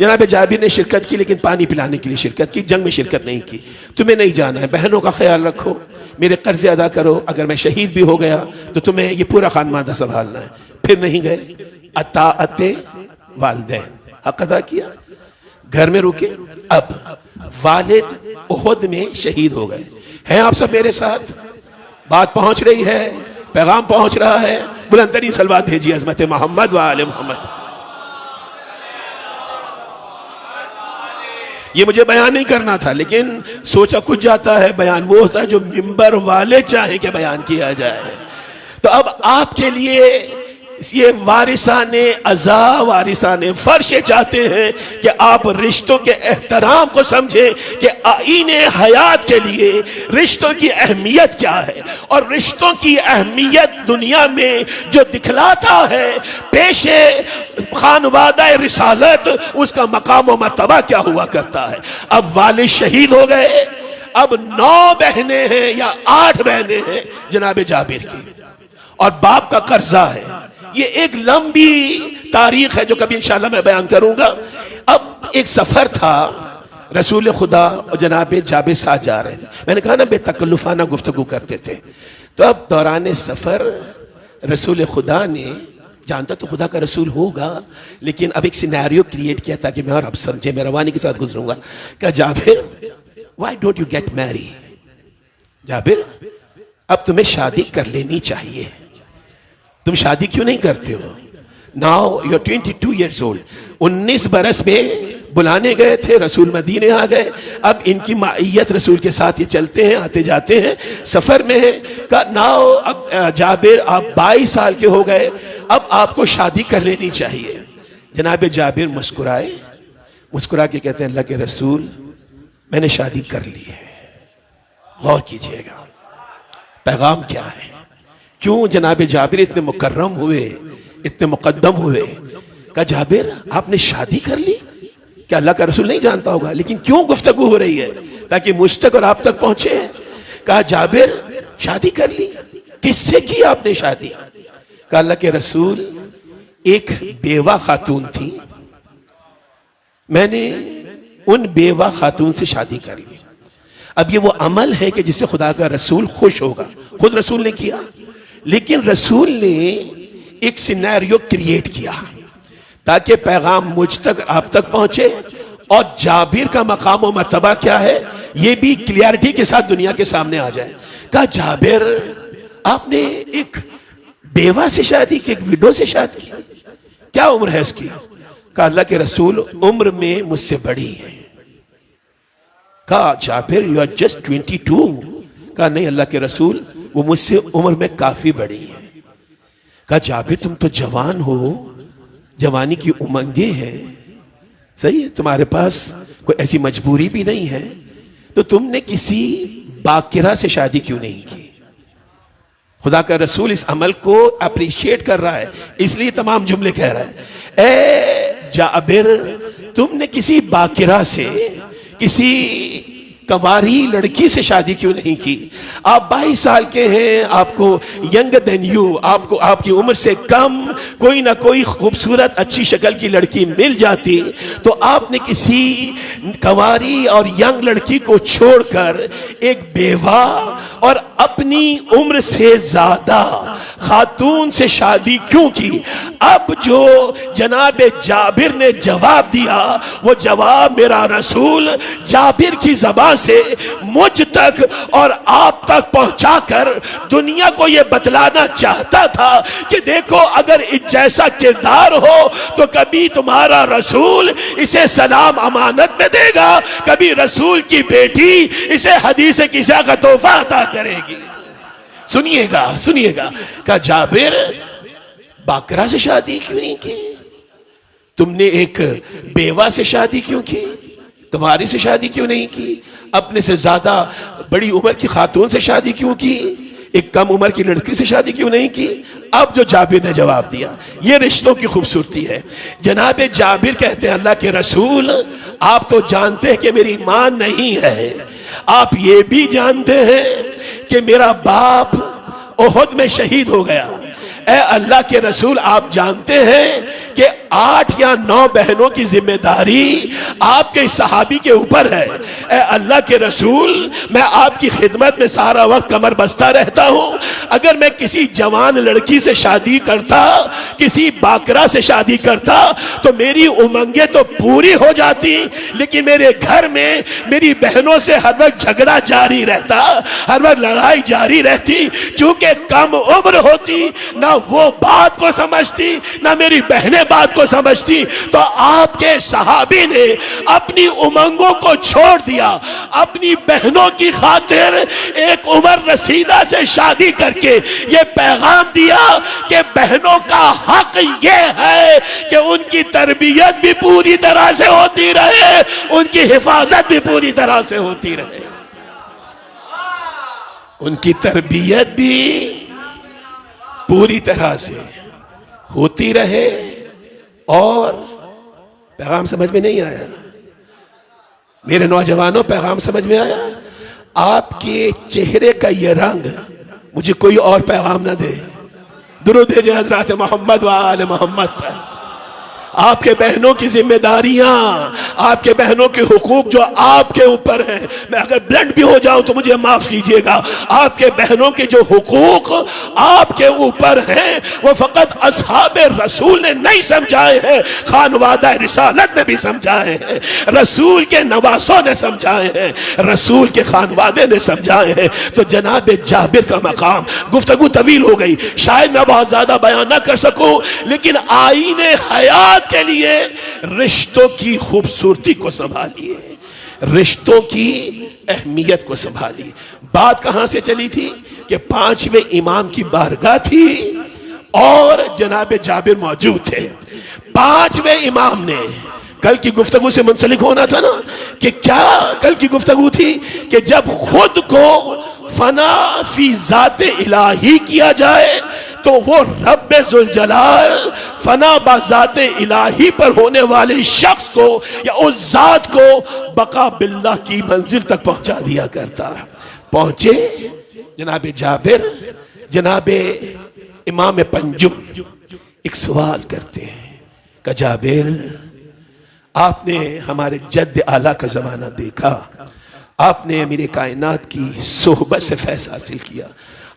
जनाब जाबिर ने शिरकत की लेकिन पानी पिलाने के लिए शिरकत की, जंग में शिरकत नहीं की। तुम्हें नहीं जाना है, बहनों का ख्याल रखो, मेरे कर्जे अदा करो, अगर मैं शहीद भी हो गया तो तुम्हें ये पूरा खानवादा संभालना है। फिर नहीं गए। अताअते वालिदैन, हक अदा किया, घर में रुके। अब वालिद ओहद में शहीद हो गए हैं। आप सब मेरे साथ? बात पहुंच रही है, पैगाम पहुंच रहा है। बुलंदतरीन सलवात भेजिए अज़मत मोहम्मद व आले मोहम्मद। ये मुझे बयान नहीं करना था लेकिन सोचा कुछ जाता है, बयान वो होता है जो मिंबर वाले चाहे कि बयान किया जाए। तो अब आपके लिए ये वारिसाने अज़ा, वारिसाने फर्श चाहते हैं कि आप रिश्तों के एहतराम को समझें कि आईने हयात के लिए रिश्तों की अहमियत क्या है और रिश्तों की अहमियत दुनिया में जो दिखलाता है पेशे खानवादा रिसालत, उसका मकाम व मर्तबा क्या हुआ करता है। अब वालिद शहीद हो गए, अब 9 बहनें हैं या 8 बहनें हैं जनाब जाबिर की, और बाप का कर्जा है। ये एक लंबी तारीख है जो कभी इंशाल्लाह मैं बयान करूंगा। अब एक सफर था, रसूल खुदा और जनाब जाबिर साथ जा रहे थे। मैंने कहा ना बेतकल्लुफाना गुफ्तगू करते थे। तो अब दौरान सफर रसूल खुदा ने, जानता तो खुदा का रसूल होगा लेकिन अब एक सिनेरियो क्रिएट किया ताकि मैं और अब समझे, मैं रवानी के साथ गुजरूंगा। क्या Jabir, why don't you get Mary? Jabir अब तुम्हें शादी कर लेनी चाहिए, तुम शादी क्यों नहीं करते हो? Now you are 22 years old। 19 बरस में बुलाने गए थे, रसूल मदीने आ गए। अब इनकी माइयत रसूल के साथ ये चलते हैं, आते जाते हैं, सफर में है। का नाउ अब जाबिर आप 22 साल के हो गए, अब आपको शादी कर लेनी चाहिए। जनाब जाबिर मुस्कुराए, मुस्कुरा के कहते हैं अल्लाह के रसूल मैंने शादी कर ली है। गौर कीजिएगा पैगाम क्या है। क्यों जनाब जाबिर इतने मुकर्रम हुए, इतने मुकद्दम हुए? कहा जाबिर आपने शादी कर ली? क्या अल्लाह का रसूल नहीं जानता होगा, लेकिन क्यों गुफ्तगू हो रही है ताकि मुझ तक और आप तक पहुंचे। कहा जाबिर शादी कर ली, किससे की आपने शादी? कहा अल्लाह के रसूल एक बेवा खातून थी, मैंने उन बेवा खातून से शादी कर ली। अब ये वो अमल है कि जिससे खुदा का रसूल खुश होगा, खुद रसूल ने किया, लेकिन रसूल ने एक सिनेरियो क्रिएट किया ताकि पैगाम मुझ तक आप तक पहुंचे और जाबिर का मकाम और मर्तबा क्या है ये भी क्लियरिटी के साथ दुनिया के सामने आ जाए। कहा जाबिर आपने एक बेवा से शादी की, एक विडो से शादी की, क्या उम्र है उसकी? कहा अल्लाह के रसूल उम्र में मुझसे बड़ी है। कहा जाबिर यू आर जस्ट 22। कहा नहीं अल्लाह के रसूल वो मुझसे उम्र में काफी बड़ी है। कहा जाबिर तुम तो जवान हो, जवानी की उमंगे हैं, सही है, तुम्हारे पास कोई ऐसी मजबूरी भी नहीं है, तो तुमने किसी बाकिरा से शादी क्यों नहीं की? खुदा का रसूल इस अमल को अप्रिशिएट कर रहा है, इसलिए तमाम जुमले कह रहा है। ए जाबिर तुमने किसी बाकिरा से, किसी कंवारी लड़की से शादी क्यों नहीं की? आप 22 साल के हैं, आपको यंग देन यू, आपको आपकी उम्र से कम कोई ना कोई खूबसूरत अच्छी शक्ल की लड़की मिल जाती, तो आपने किसी कंवारी और यंग लड़की को छोड़कर एक बेवा और अपनी उम्र से ज्यादा खातून से शादी क्यों की? अब जो जनाब जाबिर ने जवाब दिया, वो जवाब मेरा रसूल जाबिर की ज़बान से मुझ तक और आप तक पहुंचाकर दुनिया को यह बतलाना चाहता था कि देखो, अगर इस जैसा किरदार हो तो कभी तुम्हारा रसूल इसे सलाम अमानत में देगा, कभी रसूल की बेटी इसे हदीस किसा का तोहफा अता करेगी। सुनिएगा सुनिएगा, का जाबिर बाकरा से शादी क्यों नहीं की? तुमने एक बेवा से शादी क्यों की? तुम्हारी से शादी क्यों नहीं की? अपने से ज्यादा बड़ी उम्र की खातून से शादी क्यों की? एक कम उम्र की लड़की से शादी क्यों नहीं की? अब जो जाबिर ने जवाब दिया, ये रिश्तों की खूबसूरती है। जनाब जाबिर कहते हैं, अल्लाह के रसूल, आप तो जानते हैं कि मेरी मां नहीं है, आप ये भी जानते हैं कि मेरा बाप ओहद में शहीद हो गया। ए अल्लाह के रसूल, आप जानते हैं कि 8 या 9 बहनों की जिम्मेदारी आपके सहाबी के ऊपर है। ए अल्लाह के रसूल, मैं आपकी खिदमत में सारा वक्त कमर बस्ता रहता हूं। अगर मैं किसी जवान लड़की से शादी करता, किसी बाकरा से शादी करता, तो मेरी उमंगे तो पूरी हो जाती, लेकिन मेरे घर में मेरी बहनों से हर वक्त झगड़ा जारी रहता, हर वक्त लड़ाई जारी रहती। चूंकि कम उम्र होती, ना वो बात को समझती, ना मेरी बहनें बात को समझती, तो आपके सहाबी ने अपनी उमंगों को छोड़ दिया, अपनी बहनों की खातिर एक उम्र रसीदा से शादी करके ये पैगाम दिया कि बहनों का हक ये है कि उनकी तरबियत भी पूरी तरह से होती रहे, उनकी हिफाजत भी पूरी तरह से होती रहे, उनकी तरबियत भी पूरी तरह से होती रहे। और पैगाम समझ में नहीं आया मेरे नौजवानों? पैगाम समझ में आया? आपके चेहरे का ये रंग मुझे कोई और पैगाम ना दे। दुरूद भेजे हजरत मोहम्मद व आले मोहम्मद पर। आपके बहनों की जिम्मेदारियां, आपके बहनों के हुकूक जो आपके ऊपर हैं, मैं अगर ब्लंट भी हो जाऊं तो मुझे माफ कीजिएगा, आपके बहनों के जो हुकूक आपके ऊपर हैं, वो फकत असहाबे रसूल ने नहीं समझाए हैं, खानवादा रिसालत ने भी समझाए हैं, रसूल के नवासों ने समझाए हैं, रसूल के खानवादे ने समझाए हैं। तो जनाब जाबिर का मकाम, गुफ्तगू तवील हो गई, शायद मैं बहुत ज्यादा बयान ना कर सकूं, लेकिन आईने हयात के लिए रिश्तों की खूबसूरती को संभालिए, रिश्तों की अहमियत को संभालिए। बात कहां से चली थी कि 5वें इमाम की बारगाह थी और जनाब जाबिर मौजूद थे। 5वें इमाम ने, कल की गुफ्तगू से मुंसलिक होना था ना, कि क्या कल की गुफ्तगू थी कि जब खुद को फना फी जाते इलाही किया जाए तो वो रब्बे जुल जलाल फना बाज़ाते इलाही पर होने वाले शख्स को या उस जात को बका बिल्लाह की मंजिल तक पहुंचा दिया करता। पहुंचे जनाब जाबिर, जनाब इमाम पंजुम एक सवाल करते हैं कि जाबिर, आपने हमारे जद्द आला का जमाना देखा, आपने अमीर कायनात की सोहबत से फैज हासिल किया,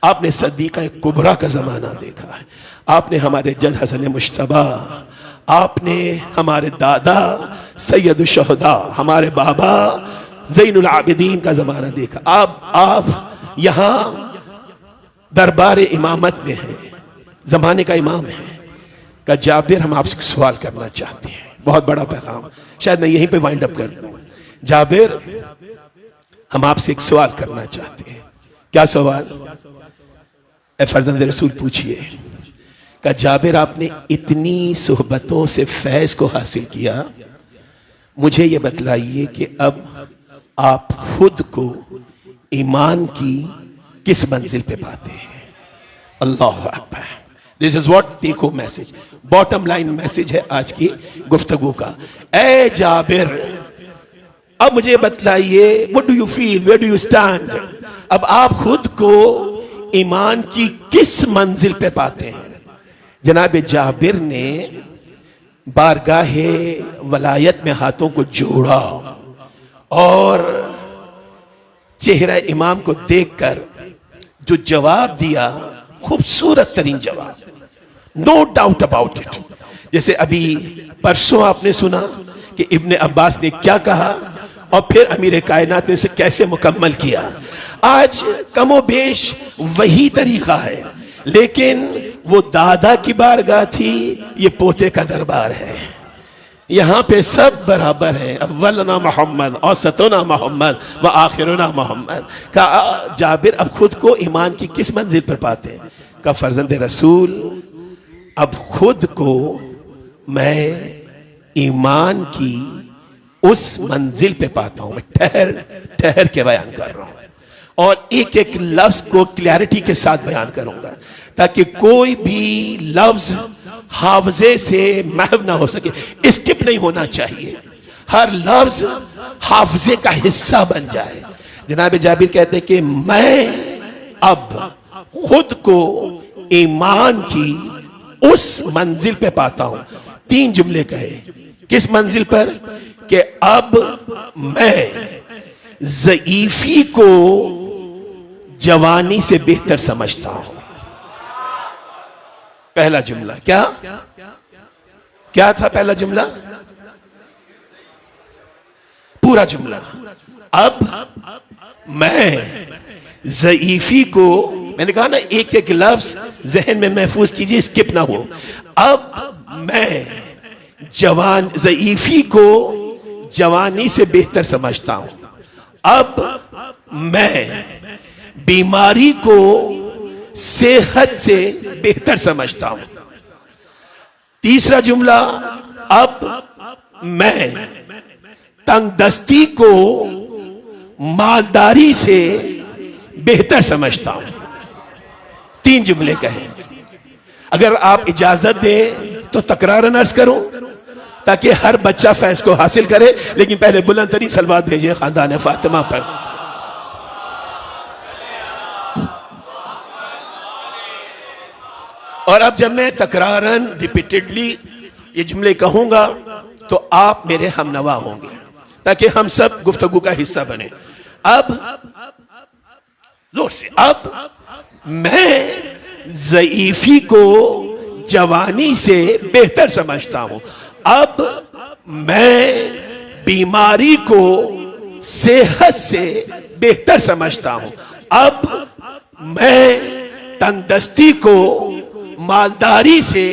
आपने सदीक़ा कुबरा का ज़माना देखा है, आपने हमारे जद हसन मुश्तबा, आपने हमारे दादा सैयद शुहदा, हमारे बाबा ज़ैनुल आबिदीन का ज़माना देखा। आप यहाँ दरबार इमामत में हैं, ज़माने का इमाम है। का जाबिर, हम आपसे सवाल करना चाहते हैं, बहुत बड़ा पैगाम, शायद मैं यहीं पे वाइंड अप कर दूँ। जाबिर, हम आपसे एक सवाल करना चाहते हैं। क्या सवाल? ए फर्जंद रसूल, पूछिए। का जाबिर, आपने इतनी सोहबतों से फैज को हासिल किया, मुझे ये बतलाइए कि अब आप खुद को ईमान की किस मंजिल पे पाते हैं? अल्लाह अकबर। This is what take home message, bottom line message है आज की गुफ्तगू का। ए जाबिर, अब मुझे बतलाइए, what do you feel, where do you stand? अब आप खुद को ईमान की किस मंजिल पे पाते हैं? जनाब जाबिर ने बारगाहे वलायत में हाथों को जोड़ा और चेहरा इमाम को देखकर जो जवाब दिया, खूबसूरत तरीन जवाब, नो डाउट अबाउट इट। जैसे अभी परसों आपने सुना कि इब्ने अब्बास ने क्या कहा और फिर अमीर कायनात ने उसे कैसे मुकम्मल किया। आज कमो बेश वही तरीका है, लेकिन वो दादा की बारगाह थी, ये पोते का दरबार है। यहां पे सब बराबर हैं, अव्वलना मोहम्मद, औसतुना मोहम्मद व आखिरुना मोहम्मद। का जाबिर अब खुद को ईमान की किस मंजिल पर पाते हैं? का फर्जंद रसूल, अब खुद को मैं ईमान की उस मंजिल पे पाता हूं। मैं ठहर ठहर के बयान कर रहा हूं और एक एक लफ्ज को क्लैरिटी के साथ बयान करूंगा ताकि कोई भी लफ्ज हावजे से महव ना हो सके, स्किप नहीं होना चाहिए, हर लफ्ज हावजे का हिस्सा बन जाए। जनाब जाबिर कहते हैं कि मैं अब खुद को ईमान की उस मंजिल पे पाता हूं। 3 जुमले कहे, किस मंजिल पर? कि अब मैं ज़ईफी को जवानी से बेहतर समझता हूं। पहला जुमला क्या था? पहला जुमला, पूरा जुमला, अब मैं ज़ईफी को, मैंने कहा ना एक एक लफ्ज जहन में महफूज कीजिए, स्किप ना हो। अब मैं ज़ईफी को जवानी से बेहतर समझता हूं। अब मैं बीमारी को सेहत से बेहतर समझता हूं। तीसरा जुमला, अब मैं तंगदस्ती को मालदारी से बेहतर समझता हूं। 3 जुमले कहे। अगर आप इजाजत दें तो तकरारन अर्ज करूं ताकि हर बच्चा फैज को हासिल करे, लेकिन पहले बुलंद तरीन सलवात भेजिए खानदान फातिमा पर। और अब जब मैं तकरारन रिपीटेडली ये जुमले कहूंगा तो आप मेरे हमनवा होंगे ताकि हम सब गुफ्तगू का हिस्सा बने। अब जोर से, अब मैं ज़ईफी को जवानी से बेहतर समझता हूं। अब मैं बीमारी को सेहत से बेहतर समझता हूं। अब मैं तंगदस्ती को मालदारी से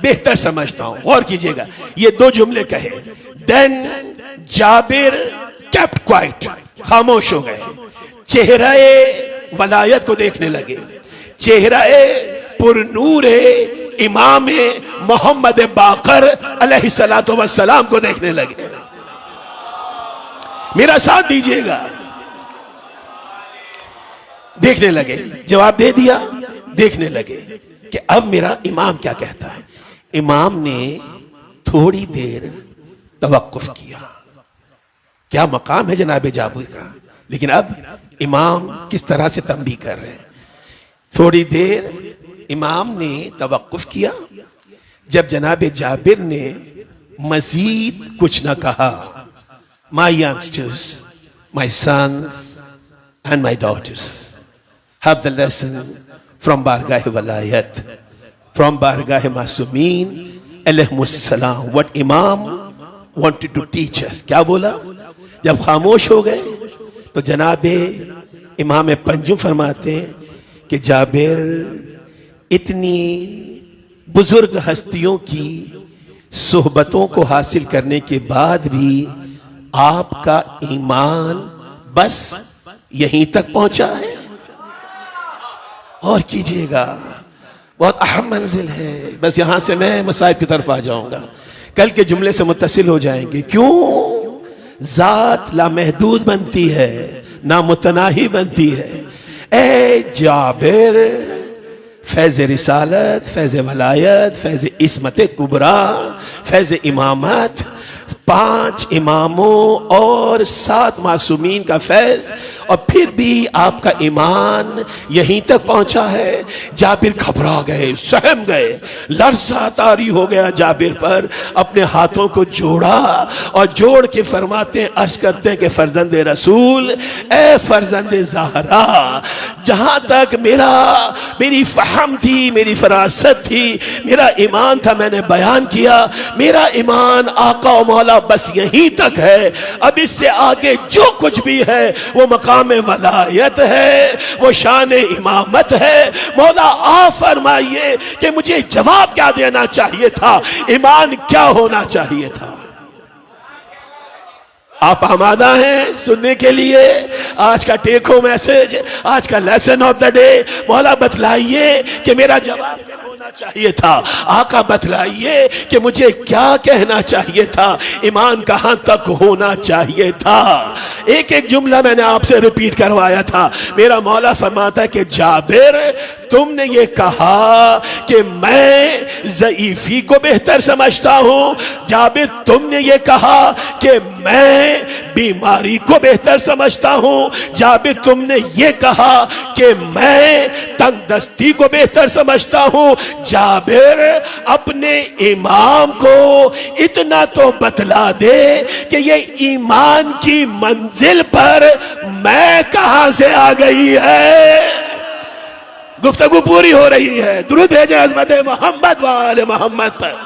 बेहतर समझता हूं। गौर कीजिएगा, ये 2 जुमले कहे। देन जाबिर केप्ट क्वाइट, खामोश हो गए, चेहरे वलायत को देखने लगे, चेहरे पुरनूरे इमाम मोहम्मद बाकर अलैहिस्सलातु वस्सलाम को देखने लगे। मेरा साथ दीजिएगा, देखने लगे, जवाब दे दिया, देखने लगे कि अब मेरा इमाम क्या कहता है। इमाम ने थोड़ी देर तवक्कुफ किया। क्या मकाम है जनाब जाबिर का, लेकिन अब इमाम किस तरह से तंबीह कर रहे हैं। थोड़ी देर इमाम ने तवक्कुफ किया। जब जनाब जाबिर ने मजीद कुछ न कहा, my youngsters, my sons and my daughters have the lesson from बारगाह वलायत, फ्रॉम बारगाह मासूमीन अलैहिमुस्सलाम, व्हाट इमाम वांटेड टू टीच अस। क्या बोला? जब खामोश हो गए तो जनाबे इमाम पंजुम फरमाते हैं कि जाबिर, इतनी बुजुर्ग हस्तियों की सोहबतों को हासिल करने के बाद भी आपका ईमान बस यहीं तक पहुंचा है। और कीजिएगा, बहुत अहम मंजिल है। बस यहां से मैं मसाइब की तरफ आ जाऊंगा, कल के जुमले से मुत्तसिल हो जाएंगे। क्यों? जात लामहदूद बनती है, नामुतनाही बनती है। ए जाबिर, फैज़ रिसालत, फैज़ वलायत, फैज़ इस्मत कुबरा, फैज़ इमामत 5 इमामों और 7 मासूमीन का फैज, और फिर भी आपका ईमान यहीं तक पहुंचा है। जाबिर घबरा गए, सहम गए, लर्जा तारी हो गया जाबिर पर। अपने हाथों को जोड़ा और जोड़ के फरमाते, अर्ज करते हैं कि फर्जंद रसूल, ए फर्जंद ज़हरा, जहां तक मेरी फहम थी, मेरी फरासत थी, मेरा ईमान था, मैंने बयान किया। मेरा ईमान आका और मौला बस यहीं तक है। अब इससे आगे जो कुछ भी है वो मकाम वलायत है, वो शान इमामत है। मौला आप फरमाइए कि मुझे जवाब क्या देना चाहिए था, ईमान क्या होना चाहिए था। आप आमादा हैं सुनने के लिए आज का टेक होम मैसेज, आज का लेसन ऑफ द डे। मौला बतलाइए कि मेरा जवाब क्या होना चाहिए था। आका बतलाइए कि मुझे क्या कहना चाहिए था, ईमान कहां तक होना चाहिए था। एक एक जुमला मैंने आपसे रिपीट करवाया था। मेरा मौला फरमाता है कि जाबिर, तुमने ये कहा कि मैं ज़ईफी को बेहतर समझता हूं। जाबिर, तुमने ये कहा कि मैं बीमारी को बेहतर समझता हूं। जाबिर, तुमने ये कहा कि मैं तंगदस्ती को बेहतर समझता हूं। जाबिर, अपने इमाम को इतना तो बतला दे कि ये ईमान की मंजिल पर मैं कहां से आ गई है। गुफ्तगू पूरी हो रही है। दुरूद भेजे अज़मत मोहम्मद वाले मोहम्मद पर।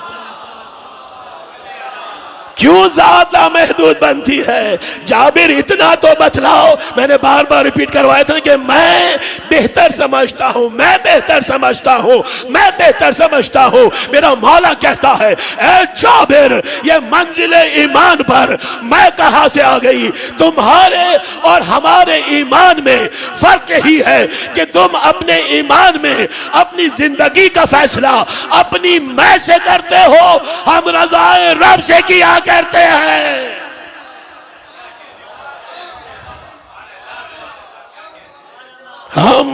क्यों ज़ात लामहदूद बनती है। जाबिर, इतना तो बतलाओ। मैंने बार बार रिपीट करवाया था कि मैं बेहतर समझता हूं, मैं बेहतर समझता हूं, मैं बेहतर समझता हूं। मेरा मौला कहता है, ए जाबिर, ये मंजिल ईमान पर मैं कहां से आ गई। तुम्हारे और हमारे ईमान में फर्क यही है कि तुम अपने ईमान में अपनी जिंदगी का फैसला अपनी मैं से करते हो, हम रज़ाए रब से किया करते हैं। हम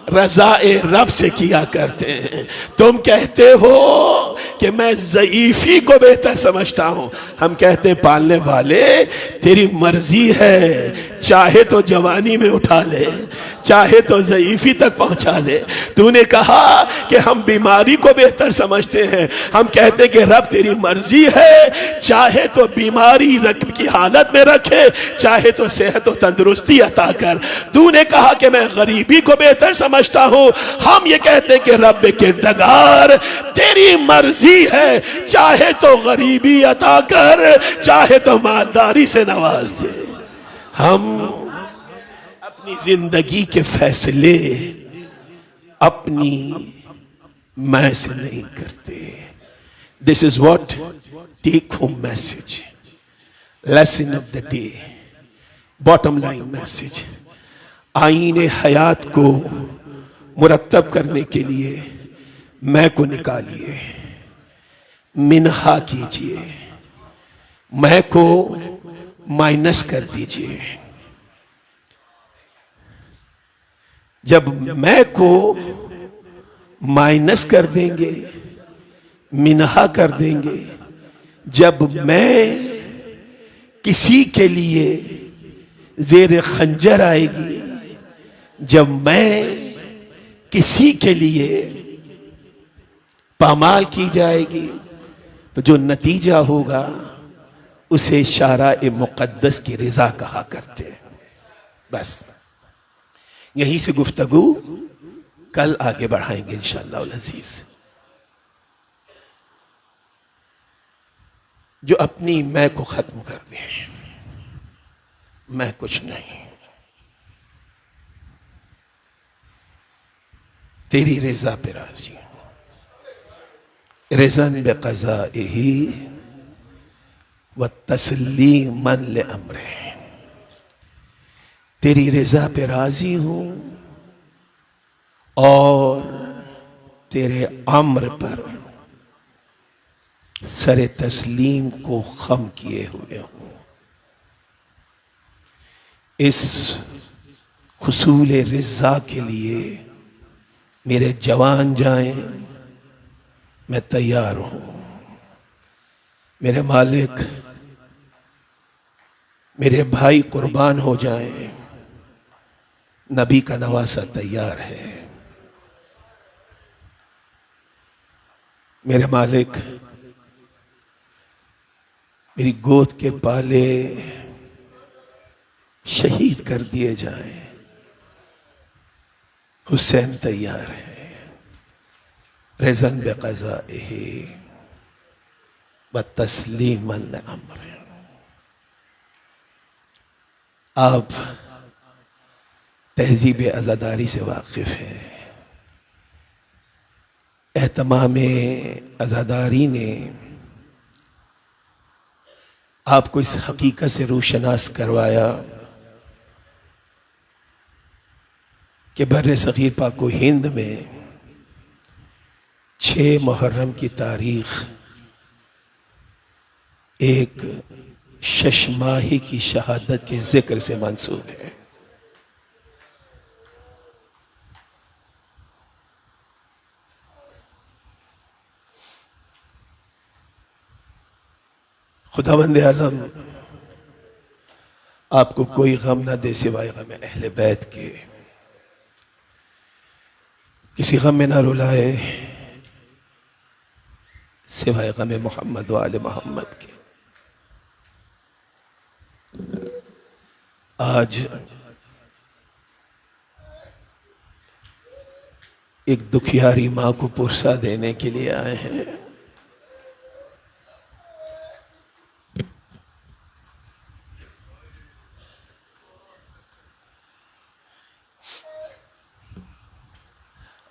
रज़ाए रब से किया करते हैं। तुम कहते हो कि मैं ज़ईफी को बेहतर समझता हूं। हम कहते हैं, पालने वाले, तेरी मर्जी है, चाहे तो जवानी में उठा ले, चाहे तो ज़ईफी तक पहुंचा दे। तूने कहा कि हम बीमारी को बेहतर समझते हैं। हम कहते हैं कि रब तेरी मर्जी है, चाहे तो बीमारी की हालत में रखे, चाहे तो सेहत और तंदुरुस्ती अता कर। तूने कहा कि मैं गरीबी को बेहतर समझता हूं। हम ये कहते हैं कि रब किरदगार, तेरी मर्जी है, चाहे तो गरीबी अता कर, चाहे तो मालदारी से नवाज दे। हम अपनी जिंदगी के फैसले अपनी मैं से नहीं करते। This is what take home message, lesson of the day, bottom line message. आईने हयात को मुरत्तब करने के लिए मैं को निकालिए, मिनहा कीजिए, मैं को माइनस कर दीजिए। जब मैं को माइनस कर देंगे, मिनहा कर देंगे, जब मैं किसी के लिए जेर खंजर आएगी, जब मैं किसी के लिए पामाल की जाएगी, तो जो नतीजा होगा उसे शारा-ए मुक़द्दस की रिजा कहा करते हैं। बस यहीं से गुफ्तगू कल आगे बढ़ाएंगे इंशाअल्लाह अज़ीज। जो अपनी मैं को खत्म कर दे, मैं कुछ नहीं, तेरी रिजा पे राजी, रिज़न बिक़ज़ाइही व तस्लीमन लिअम्रे, तेरी रिजा पे राजी हूं और तेरे अम्र पर सरे तस्लीम को खम किए हुए हूं। इस हुसूल रिज़ा के लिए मेरे जवान जाएं, मैं तैयार हूं। मेरे मालिक मेरे भाई कुर्बान हो जाएं, नबी का नवासा तैयार है। मेरे मालिक, मेरी गोद के पाले शहीद कर दिए जाएं, हुसैन तैयार है। रज़न बिक़ज़ाइही व तस्लीमन लिअम्रिही। आप तहजीब अज़ादारी से वाकिफ हैं। एहतमाम अज़ादारी ने आपको इस हकीकत से रूशनास करवाया कि बर्रे सग़ीर पाको हिंद में 6 मुहर्रम की तारीख एक शशमाही की शहादत के जिक्र से मंसूब है। खुदावंद आलम आपको कोई गम ना दे सिवाय गम अहले बैत के। किसी गम में ना रुलाए सिवाय गम मोहम्मद व आले मोहम्मद के। आज एक दुखियारी मां को पुरसा देने के लिए आए हैं।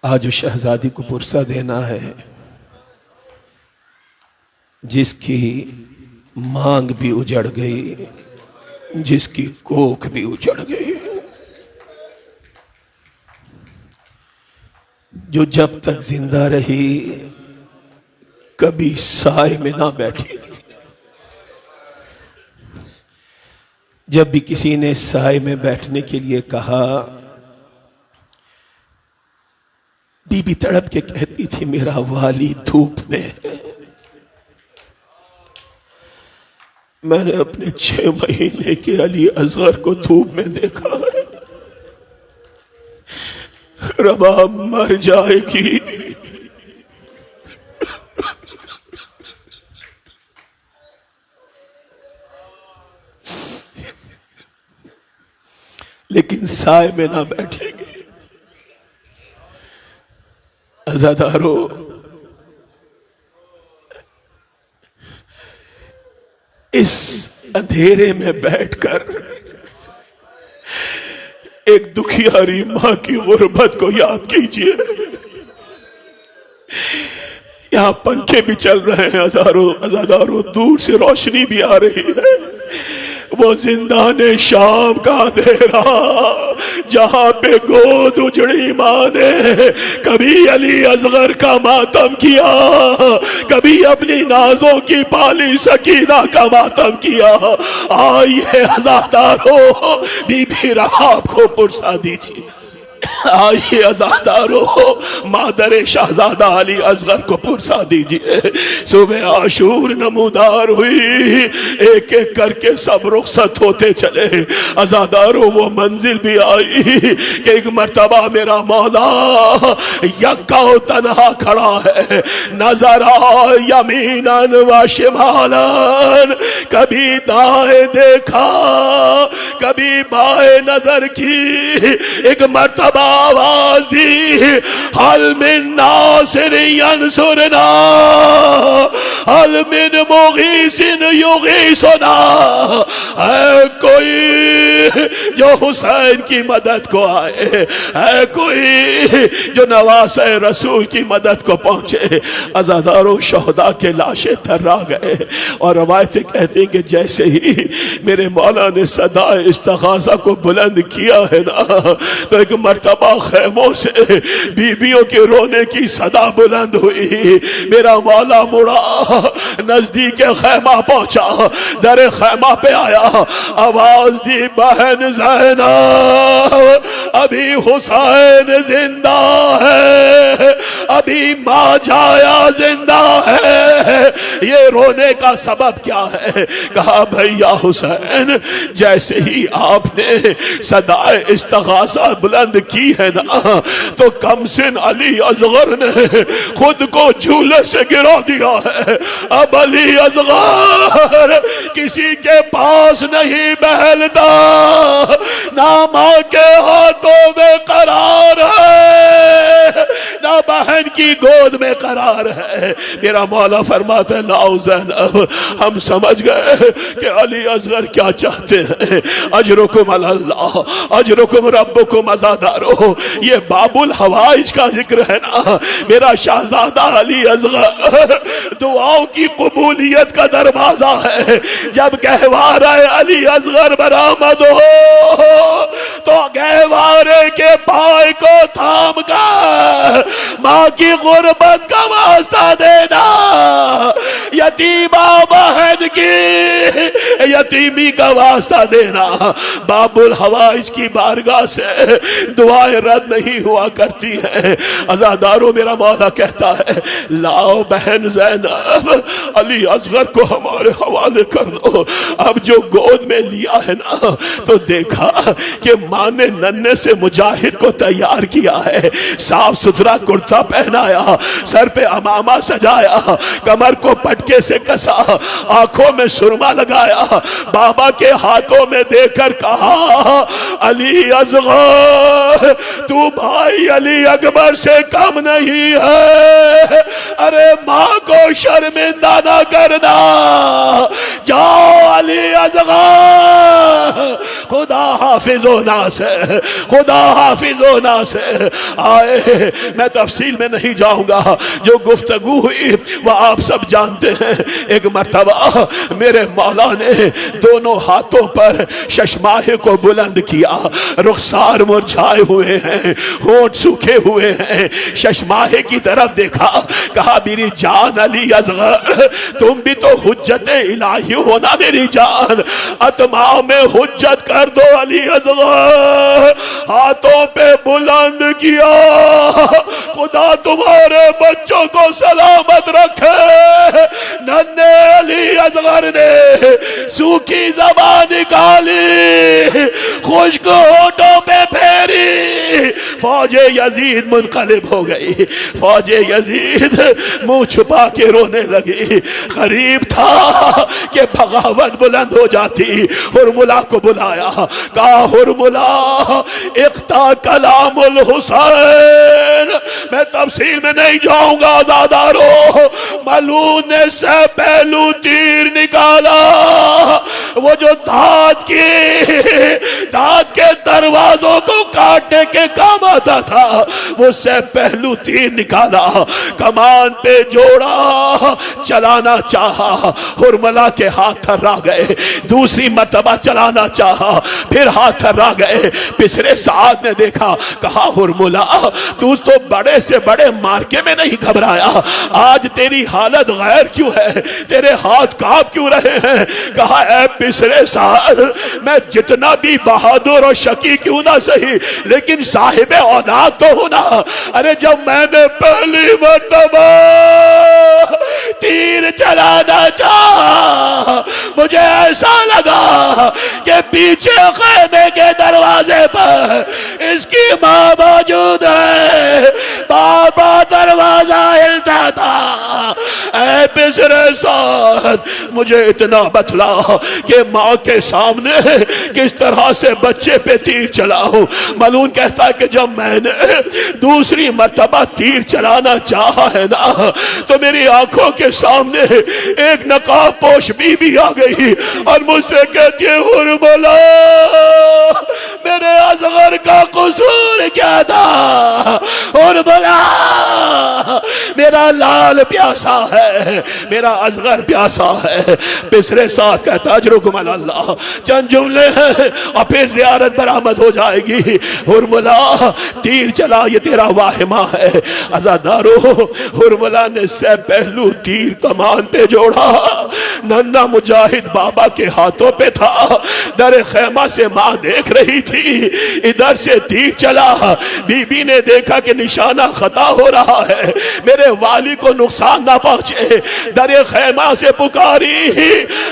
आज उस शहजादी को पुरसा देना है जिसकी मांग भी उजड़ गई, जिसकी कोख भी उजड़ गई, जो जब तक जिंदा रही कभी साए में ना बैठी। जब भी किसी ने साए में बैठने के लिए कहा, बीबी तड़प के कहती थी मेरा वाली धूप में है। मैंने अपने 6 महीने के अली असगर को धूप में देखा है। रबा मर जाएगी, लेकिन साए में ना बैठेंगे। अज़ादारो, इस अंधेरे में बैठकर एक दुखियारी मां की गुर्बत को याद कीजिए। यहां पंखे भी चल रहे हैं, अज़ादारो दूर से रोशनी भी आ रही है। वो जिंदाने शाम का अंधेरा जहां पे गोद उजड़ी मां ने कभी अली असगर का मातम किया, कभी अपनी नाजों की पाली सकीना का मातम किया। आइए अज़ादारो, बीबी रहाब को पुरसा दीजिए। आइए अज़ादारो, मादर शहजादा अली असगर को पुरसा दीजिए। सुबह आशूर नमूदार हुई, एक एक करके सब रुखसत होते चले। अज़ादारो, वो मंजिल भी आई कि एक मर्तबा मेरा मौला यक्का तन्हा खड़ा है। नजरा यमीनन व शिमालन, कभी दाएं देखा कभी बाएं नजर की। एक मर्तबा आवाज दी, हल मिन नासिर यंसुरना, हल मिन मुगीसिन युगीसुना। है कोई जो हुसैन की मदद को आए, है कोई जो नवासे रसूल की मदद को पहुंचे। अज़ादारों, शोहदा के लाशें थर्रा गए और रवायतें कहती हैं कि जैसे ही मेरे मौला ने सदा इस्तिग़ासा को बुलंद किया है ना, तो एक मर्तबा खैमों से बीबियों के रोने की सदा बुलंद हुई। मेरा मौला मुड़ा, नजदीक खैमा पहुंचा, दर खैमा पे आया, आवाज दी, बहन ज़ैनब, अभी हुसैन जिंदा है, अभी माँ जाया जिंदा है, ये रोने का सबब क्या है? कहा भैया हुसैन, जैसे ही आपने सदाए इस्तिगासा बुलंद की है ना, तो कमसिन अली असगर ने खुद को झूले से गिरा दिया है। अब अली असगर किसी के पास नहीं बहलता, ना माँ के हाथों में करार है, ना बहन की गोद में करार है। मेरा मौला फरमाते हैं, लाओ ज़ैनब, हम समझ गए कि अली असगर क्या चाहते हैं। अजरुकुम अल्लाह, अजरुकुम रब्बुकुम अज़ादारो, ये बाबुल हवाइज का जिक्र है ना। मेरा शहजादा अली असगर दुआओं की कबूलियत का दरवाजा है। जब गहवारे अली असगर बरामद हो, तो गहवारे के पाए को थाम कर माँ की गुर्बत का वास्ता देना, यतीमा बहन की यतीमी का वास्ता देना। बाबुल हवाइज की बारगाह से दुआएं रद्द नहीं हुआ करती है। अज़ादारों, मेरा मौला कहता है, लाओ बहन ज़ैनब, अली असगर को हमारे हवाले कर दो। अब जो गोद में लिया है ना, तो देखा कि माँ ने नन्हे से मुजाहिद को तैयार किया है, साफ सुथरा कुर्ता पहनाया, सर पे अमामा सजाया, कमर को पटके से कसा, आंखों में सुरमा लगाया, बाबा के हाथों में देकर कहा, अली असगर तू भाई अली अकबर से कम नहीं है। अरे माँ को शर्मिंदा ना करना। जाओ अली असगर, खुदा हाफिज़ो नास है, खुदा हाफिज़ो नास है। आए, मैं तफसील में नहीं जाऊंगा, जो गुफ्तगू हुई वह आप सब जानते हैं। एक मर्तबा मेरे मौला ने दोनों हाथों पर शशमाहे को बुलंद किया, रुखसार मुरझाए हुए हैं, होंठ सूखे हुए हैं, शशमाहे की तरफ देखा, कहा मेरी जान अली असगर, तुम भी तो हुज्जत इलाही हो ना मेरी जान, अतमाओं में हुज्जत कर दो अली असगर। हाथों पे बुलंद किया, खुदा तुम्हारे बच्चों को सलामत रखे। नन्हे अली असगर ने सूखी ज़बान निकाली, खुश्क होठों पे फेरी, फौजे यजीद मुनक़लिब हो गई। फौजे यजीद मुंह छुपा के रोने लगी। गरीब था कि बगावत बुलंद हो जाती। हुरमुला को बुलाया, कहा हुरमुला इख्ता कलामुल हुसैन। मैं तफसील में नहीं जाऊंगा ज़ादारो। मलून ने से पहलू तीर निकाला, वो जो धात के दरवाजों को काटने के काम आता था, वो से पहलू तीर निकाला, कमान पे जोड़ा, चलाना चाहा, हुरमला के हाथ थर्रा गए। दूसरी मर्तबा चलाना चाहा, फिर हाथ थर्रा गए। पिछले साथ ने देखा, कहा हुरमुला तू तो बड़े से बड़े मार्के में नहीं घबराया, आज तेरी हालत गैर क्यों है, तेरे हाथ कांप क्यों रहे हैं? कहा ऐ पिछले साल मैं जितना भी बहादुर और शकी क्यों ना सही, लेकिन साहिब औलाद तो हूं ना। अरे जब मैंने पहली मर्तबा तीर चलाना चाहा, मुझे ऐसा लगा कि पीछे खैमे के दरवाजे पर इसकी मां मौजूद है। बाबा दरवाजा हिलता था। ऐ पिछले साथ मुझे इतना बतला कि माँ के सामने किस तरह से बच्चे पे तीर चलाऊं। मलून कहता है कि जब मैंने दूसरी मर्तबा तीर चलाना चाहा है ना, तो मेरी आंखों के सामने एक नकाब पोश बीबी आ गई और मुझसे कहती है हुरमुला मेरे असगर का कसूर क्या था? हुरमुला मेरा लाल प्यासा है, मेरा असगर प्यासा है। पिछले साथ कहता अजरुकुम अल्लाह। चंद जुमले हैं और फिर ज़ियारत बरामद हो जाएगी। हुरमुला तीर चला, ये तेरा वाहिमा है। अज़ादारो हुरमुला ने से पहलू तीर कमान पे जोड़ा, नन्ना मुजाहिद बाबा के हाथों पे था। दर खैमा से माँ देख रही थी, इधर से तीर चला। बीबी ने देखा कि निशाना खता हो रहा है, मेरे वाली को नुकसान ना पहुंचे। दर खैमा से पुकारी,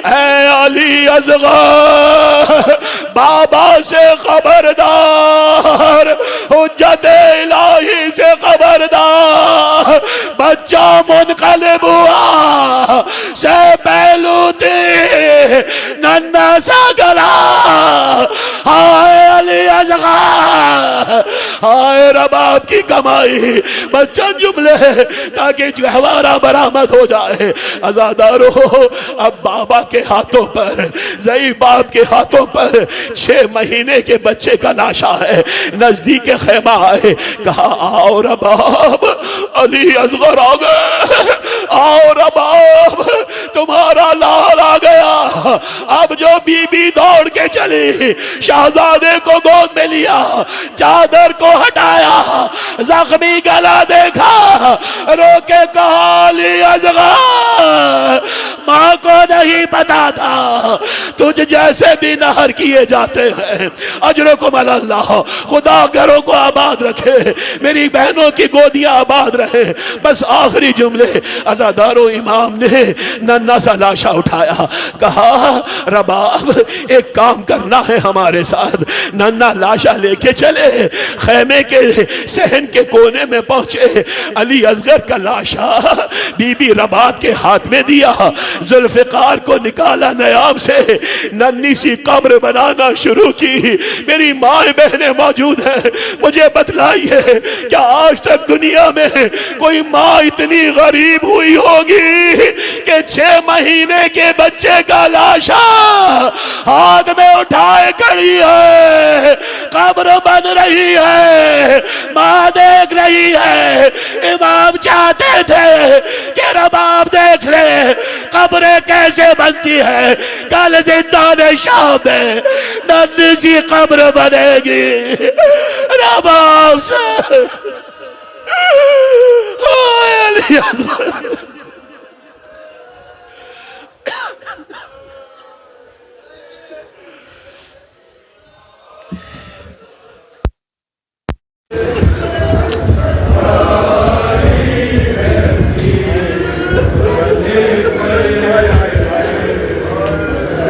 ऐ अली असगर, बाबा से खबरदार, हुज्जत इलाही से खबरदार, बच्चा मुनक़लिब हुआ से पहलू थे नन्ना सा गला। हाय अली असगर, हाय रबाब की कमाई, बच्चा जुमले ताकि गहवारा बरामद हो जाए। आजादारो, अब बाबा के हाथों पर, ज़ईफ़ बाप के हाथों पर 6 महीने के बच्चे का लाशा है। नजदीक खैमा आए, कहा आओ रबाब, अली असगर आ गए, आओ रबाब, तुम्हारा लाल आ गया। अब जो बीबी दौड़ के चली, शहजादे को गोद में लिया, चादर को हटाया, जख्मी गला देखा, रोके कहा अली असगर, माँ को नहीं पता था तुझ जैसे भी नहर किए जाते हैं। अजरकुम अल्लाह, खुदा घरों को आबाद रखे, मेरी बहनों की गोदियां आबाद रहे। बस आखिरी जुमले। अज़ादारों, इमाम ने नन्ना सा लाशा उठाया, कहा रबाब एक काम करना है हमारे साथ। नन्ना लाशा लेके चले, खैमे के सहन के कोने में पहुंचे। अली असगर का लाशा बीबी रबाब के हाथ में दिया, जुल्फ़िकार को निकाला नयाम से, नन्ही सी कब्र बनाना शुरू की। मेरी माँ बहनें मौजूद हैं, मुझे बतलाइए क्या आज तक दुनिया में कोई माँ इतनी गरीब हुई होगी कि 6 महीने के बच्चे का लाशा हाथ में उठाए खड़ी है, कब्र बन रही है, माँ देख रही है। इमाम चाहते थे कि रबाब देख ले कब्रें कैसे बनती है, कल जिंदाने शाम में नन्ही सी कब्र बनेगी रबाब से।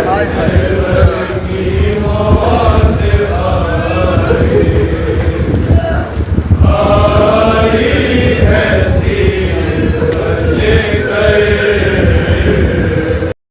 हाय हाय